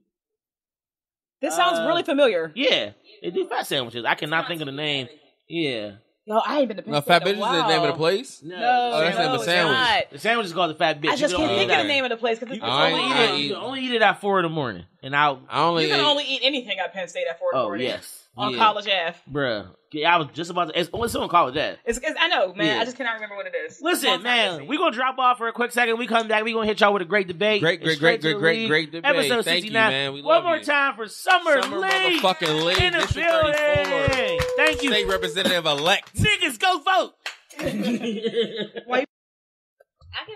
This sounds really familiar. Yeah. They do fat sandwiches. I cannot think of the name. Yeah. No, I ain't been to Penn State. Fat Bitch is the name of the place? No, that's the name of the sandwich. The sandwich is called the Fat Bitch. I just can't think of the name of the place because you can only eat it at 4 a.m. And you can only eat anything at Penn State at 4 a.m. Oh, yes. On College Ave. Bruh. I was just about to... It's on College Ave. I know, man. Yeah. I just cannot remember what it is. Listen, man. We're going to drop off for a quick second. We come back. We're going to hit y'all with a great debate. Great debate. Episode 69. Thank you, man. We One love more time for Summer Lee. Motherfucking Lee. In the District building. 34. Thank you. State Representative-elect. Niggas, go vote.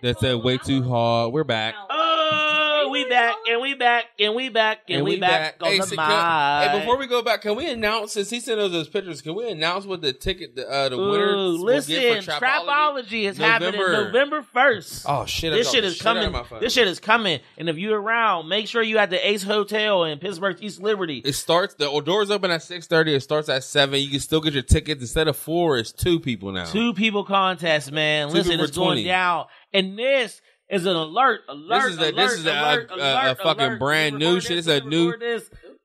That said way too hard. We're back. Oh, we back, and we back, and we back, and we back on the mic. Hey, before we go back, can we announce, since he sent us those pictures, can we announce what the ticket, the winners will get for Trapology is happening November 1st. Oh, shit. This shit is coming. This shit is coming. And if you're around, make sure you at the Ace Hotel in Pittsburgh, East Liberty. It starts, the doors open at 6:30. It starts at 7. You can still get your tickets. Instead of 4, it's 2 people now. 2 people contest, man. Listen, it's going down. And this is an alert. This is a fucking brand new shit. It's a new.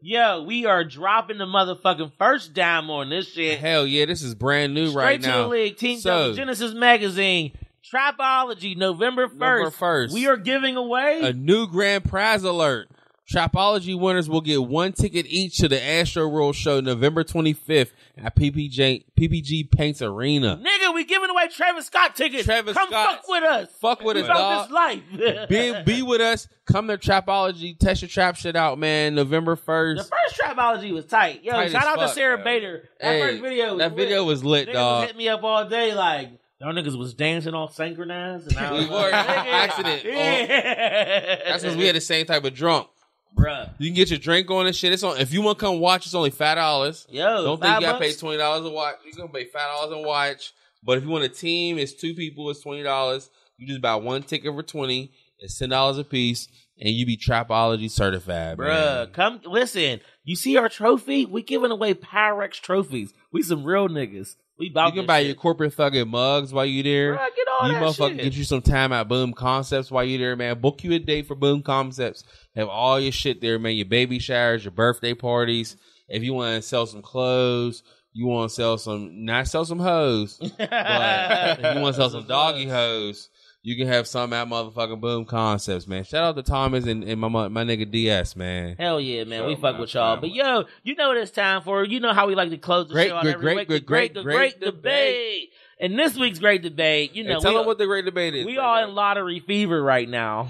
Yo, we are dropping the motherfucking first dime on this shit. Hell yeah, this is brand new right now. Straight to the league. Team Double Genesis Magazine. Trapology, November 1st. We are giving away a new grand prize alert. Trapology winners will get 1 ticket each to the Astro World Show November 25th at PPG Paints Arena. Nigga, we giving away Travis Scott tickets. Come fuck with us. Fuck with us, dog. This life. be with us. Come to Trapology. Test your trap shit out, man. November 1st. The first Trapology was tight. Yo, shout out to Sarah Bader. That first video was lit, dog. Hit me up all day like, y'all niggas was dancing all synchronized. And we were. Accident. Yeah. That's because we had the same type of drunk. Bruh. You can get your drink on and shit. It's on. If you want to come watch, it's only $5. Yo, don't think you gotta pay $20 to watch. You gonna pay $5 and watch. But if you want a team, it's 2 people. It's $20. You just buy 1 ticket for $20. It's $10 a piece, and you be Trapology certified, bruh. Man. Come listen. You see our trophy? We giving away Pyrex trophies. We some real niggas. We about you can buy your corporate thugging mugs while you there. Bruh, get all you that motherfucker shit. Get you some time at Boom Concepts while you there, man. Book you a date for Boom Concepts. Have all your shit there, man. Your baby showers, your birthday parties. If you want to sell some clothes, you want to sell some hoes, but if you want to sell some doggy hoes, you can have some at motherfucking Boom Concepts, man. Shout out to Thomas and my nigga DS, man. Hell yeah, man. We fuck with y'all. But yo, you know what it's time for. You know how we like to close the show out every week. Great debate. And this week's great debate, you know. Tell them what the great debate is. We all in lottery fever right now.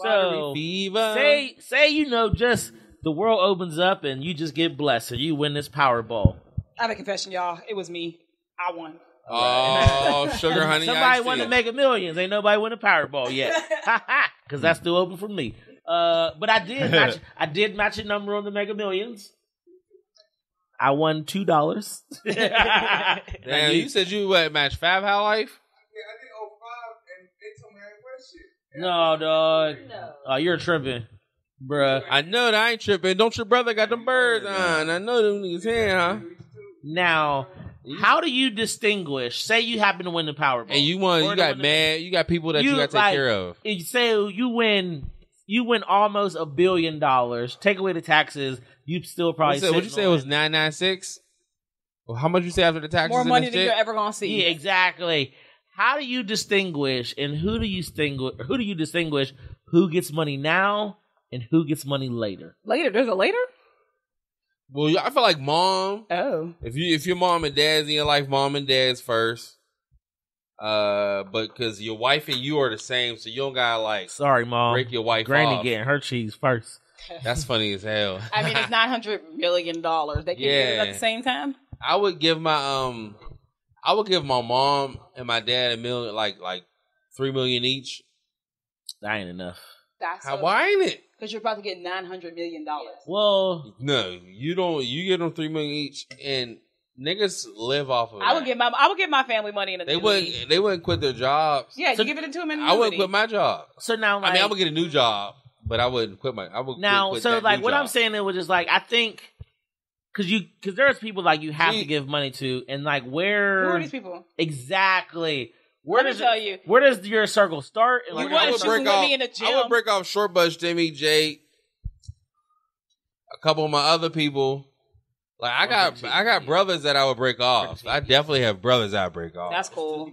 Lottery fever. Say you know, just the world opens up and you just get blessed and you win this Powerball. I have a confession, y'all. It was me. I won. Oh, sugar honey. Somebody won to Mega Millions. Ain't nobody won a Powerball yet. Because that's still open for me. But I did match a number on the Mega Millions. I won $2. Damn, you said you matched 5 High Life? Yeah, I did 05 and they told me I had wet shit. No, dog. Oh, you're tripping, bruh. I know that I ain't tripping. Don't your brother got them birds on? I know them niggas here, huh? Now, how do you distinguish? Say you happen to win the Powerball, And you got people that you got to take care of. You say you win almost $1 billion. Take away the taxes, you still probably. What'd you say it was 996? Well, how much you say after the taxes? More money than you're ever gonna see. Yeah, exactly. How do you distinguish, and who do you distinguish who gets money now and who gets money later? Later, there's a later. Well, I feel like mom. Oh, If your mom and dad's in your life, mom and dad's first. But because your wife and you are the same, so you don't gotta like. Sorry, mom. Break your wife Granny off. getting her cheese first. That's funny as hell. I mean, it's $900 million. They can get it at the same time. I would give my mom and my dad $1 million, like $3 million each. That ain't enough. Why ain't it? Because you're about to get $900 million. Well, no, you don't. You get them $3 million each, and niggas live off of. I would give my family money in a. They wouldn't quit their jobs. Yeah, you give it to them in. I wouldn't quit my job. So now, I mean, I would get a new job, but I wouldn't quit my. I would now. quit So that like, new what job. I'm saying is, just like I think, because there's people like you have to give money to, and like where Who are these people? Exactly. Let me tell you. Where does your circle start? And You like, wouldn't shoot with me in the gym. I would break off Short Bus, Jimmy, Jake, a couple of my other people. Like I got brothers that I would break off. I definitely have brothers that I break off. That's cool.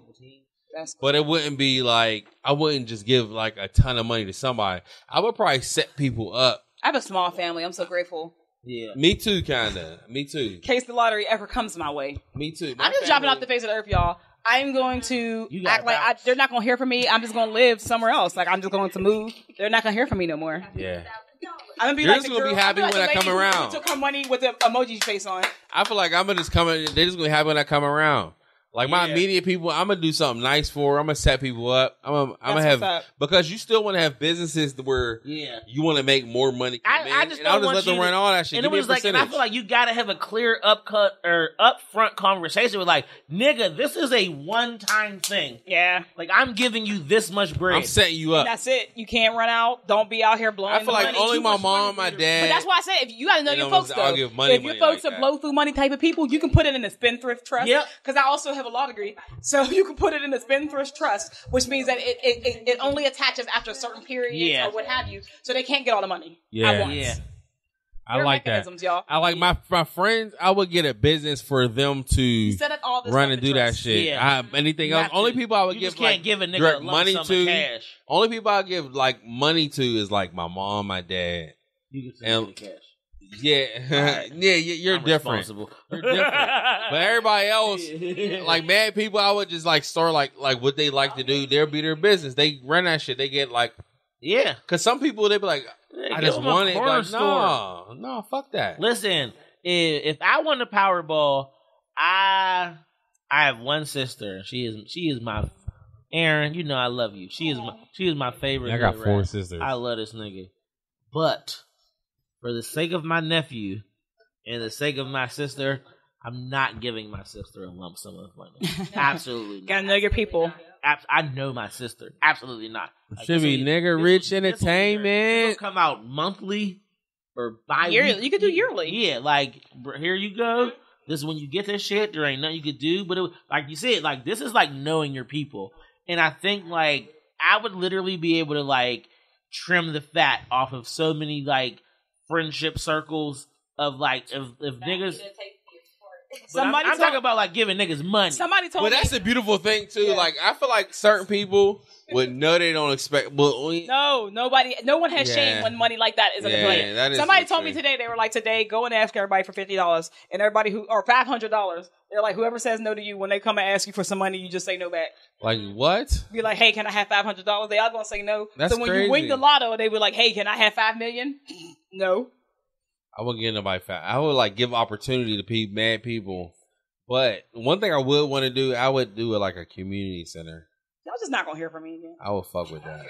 But it wouldn't be like I wouldn't just give like a ton of money to somebody. I would probably set people up. I have a small family. I'm so grateful. Yeah. Me too, kinda. Me too. In case the lottery ever comes my way. Me too. I'm just dropping off the face of the earth, y'all. I'm going to act like they're not going to hear from me. I'm just going to live somewhere else. Like I'm just going to move. They're not going to hear from me no more. Yeah. I'm gonna be You're like just the gonna girl, be happy like when I come around. Took her money with the emoji face on. I feel like I'm gonna just come. They're just gonna be happy when I come around. Like my immediate people, I'm gonna do something nice for. I'm gonna set people up. I'm gonna have because you still want to have businesses where you want to make more money. I just I'll don't just let them run all that shit. And it was like, and I feel like you gotta have a clear upfront conversation with like, nigga, this is a one-time thing. Yeah, like I'm giving you this much bread. I'm setting you up. And that's it. You can't run out. Don't be out here blowing. I feel like money. only my mom, my dad. But that's why I said if you gotta know your folks though. I'll give money. If your folks are blow through money type of people, you can put it in a spendthrift trust. Yep. Because I also have a law degree. So you can put it in a spendthrift trust, which means that it only attaches after a certain period or what have you, so they can't get all the money at once. Yeah. I like that. Y'all. I like my friends. I would get a business for them to set up all this run and do that shit. Yeah. Anything else? Only people I would give can't like give a nigga direct a lump money sum to. of cash. Only people I give like money to is like my mom, my dad. You can send me the cash. Yeah, you're different. You're different. But everybody else, like mad people, I would just like start like what they like to do. They'll be their business. They run that shit. They get like because some people they be like, I just want it. Like no, fuck that. Listen, if I won the Powerball, I have one sister. She is my Aaron. You know I love you. She is my favorite. I got 4 sisters. I love this nigga, but for the sake of my nephew and the sake of my sister, I'm not giving my sister a lump sum of money. Absolutely not. Gotta know your people. I know my sister. Absolutely not. Like, Should be nigga rich entertainment. This will come out monthly or yearly. You could do yearly. Yeah, like here you go. This is when you get this shit. There ain't nothing you could do. But like you said, like this is like knowing your people. And I think like I would literally be able to like trim the fat off of so many like friendship circles of like if niggas. I'm talking about like giving niggas money. Somebody told me. But that's a beautiful thing too. Yeah. Like I feel like certain people would know they don't expect. But no one has shame when money like that is in the play. Somebody told me today they were like, today go and ask everybody for $50 and everybody or $500. They're like, whoever says no to you when they come and ask you for some money, you just say no back. Like what? Be like, hey, can I have $500? They all gonna say no. That's so when crazy. you win the lotto, they be like, hey, can I have $5 million? No. I wouldn't give nobody fat. I would like give opportunity to mad people. But one thing I would want to do, I would do it like a community center. Y'all just not gonna hear from me again. I would fuck with that.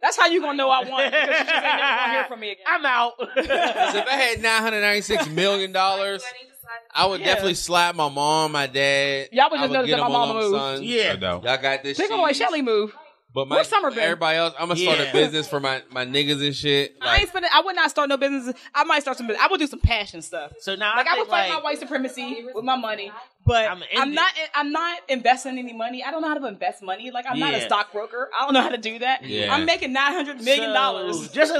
That's how you gonna know I won. Because you just ain't never gonna hear from me again. I'm out. If I had $996 million, I would definitely slap my mom, my dad. Y'all would just notice that my mama moved. Yeah. Y'all got this shit. They gonna let Shelly move. But Where's Summer been? everybody else, I'm gonna start a business for my niggas and shit. I ain't spending. I would not start no business. I might start some business. I would do some passion stuff. So now I would fight my white supremacy with my money, but I'm not investing any money. I don't know how to invest money. Like I'm not a stockbroker. I don't know how to do that. Yeah. I'm making $900 million. So, just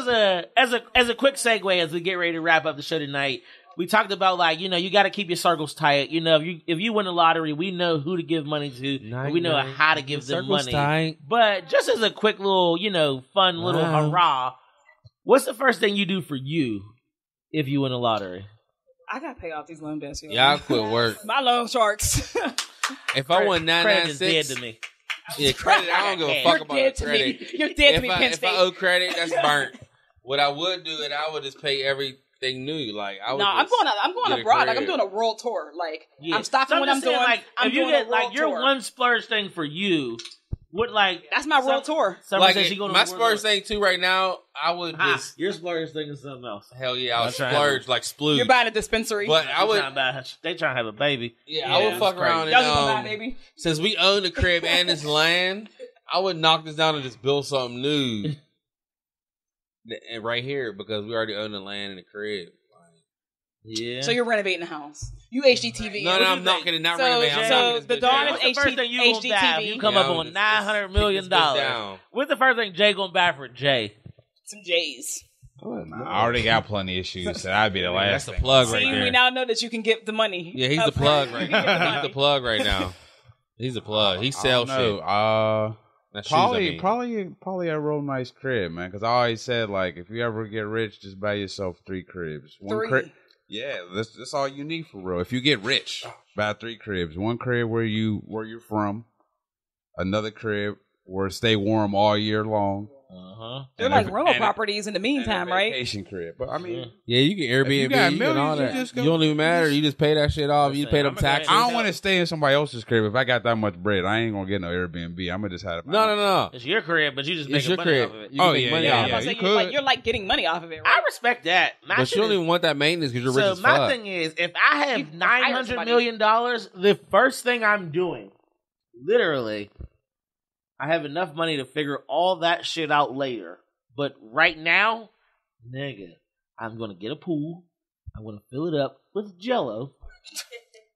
as a quick segue as we get ready to wrap up the show tonight. We talked about like, you got to keep your circles tight. If you win the lottery, we know who to give money to. And we know how to give them money. Tight. But just as a quick little, fun little hurrah, what's the first thing you do for you if you win the lottery? I got to pay off these loan debts. Yeah, I quit work. My loan sharks. If I won 996, credit is dead to me. Yeah, credit. I don't give a fuck about the credit. You're dead to me, Penn State. If I owe credit, that's burnt. What I would do is I would just pay everything new. Like I'm going abroad. Like I'm doing a world tour. Like I'm stopping what I'm doing. Like I'm if you doing get a like world your tour. one splurge thing for you, what like that's my world tour. Like my splurge thing too. Right now, I would just your splurge thing is something else. Hell yeah, I would splurge like splooge. You're buying a dispensary, but I would. They trying to have a baby. Yeah, I would fuck around and baby. Since we own the crib and this land, I would knock this down and just build something new. And right here because we already own the land and the crib. Yeah. So you're renovating the house. You HGTV. No, I'm not renovating. So the dawn is HGTV. You come up on $900 million. What's the first thing Jay gonna buy for Jay? Some J's. I already got plenty of shoes, so I'd be the last. That's the plug right there. We now know that you can get the money. Yeah, he's the plug right now. He's the plug right now. He's a plug. He sells shit. Probably a real nice crib, man. Because I always said, like, if you ever get rich, just buy yourself 3 cribs. Crib. Yeah, that's all you need for real. If you get rich, buy 3 cribs. One crib where you're from, another crib where stay warm all year long. They're like rental properties in the meantime, right? Vacation crib, but I mean, yeah, you can Airbnb, you can all that. You don't even matter. You just pay that shit off. You pay them taxes. I don't want to stay in somebody else's crib. If I got that much bread, I ain't gonna get no Airbnb. I'm gonna just have to. No. It's your crib, but you just make money off of it. You're like getting money off of it. Right? I respect that. But you don't even want that maintenance because you're rich as fuck. So my thing is, if I have $900 million, the first thing I'm doing, literally, I have enough money to figure all that shit out later. But right now, nigga, I'm going to get a pool. I'm going to fill it up with Jell-O.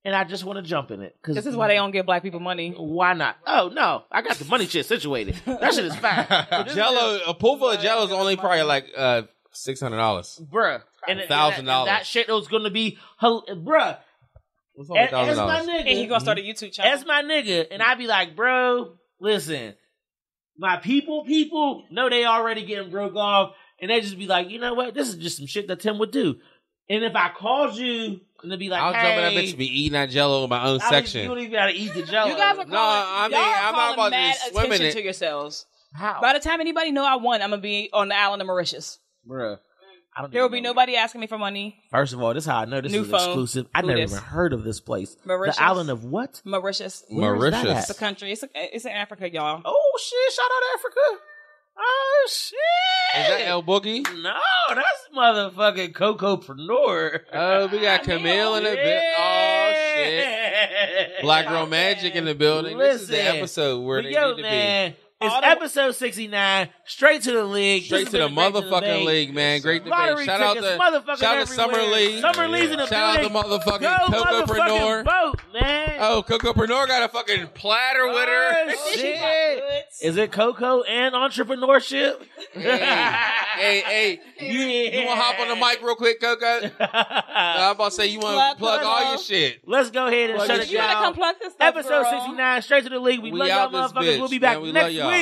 And I just want to jump in it. This is why they don't give black people money. Why not? Oh, no. I got the money shit situated. That shit is fine. Jello, a pool full of Jello is only probably like $600. Bruh. $1,000. That shit was going to be... Bruh. What's only $1,000? As my nigga. And he going to start a YouTube channel. As my nigga. And I be like, bro, listen... My people know they already getting broke off, and they just be like, you know what? This is just some shit that Tim would do. And if I called you, and they'd be like, I'll jump in that bitch and be eating that Jello in my own section. You don't even gotta eat the Jello. You guys are calling, I'm not about to swim in it. To yourselves. How? By the time anybody know I won, I'm gonna be on the island of Mauritius. Bruh. There will be nobody asking me for money. First of all, this is how I know this is exclusive. I never even heard of this place. Mauritius. The island of what? Mauritius. Mauritius. It's a country. It's in Africa, y'all. Oh shit! Shout out Africa. Oh shit! Is that El Boogie? No, that's motherfucking Cocopreneur. Oh, we got Camille in the building. Oh shit! Black Girl Magic in the building. Listen, this is the episode where they need to be. It's episode 69, straight to the league. Straight to the motherfucking league, man. Great debate. Shout out to Summer Lee. Summer Lee's in the building. Shout out to motherfucking Cocopreneur. Boat, man. Oh, Cocopreneur got a fucking platter with her. Shit. Is it Coco and entrepreneurship? Hey, you want to hop on the mic real quick, Coco? I'm about to say you want to plug all your shit. Let's go ahead and shut it down. You gotta come plug this stuff, Episode 69, straight to the league. We love y'all motherfuckers. We'll be back next week.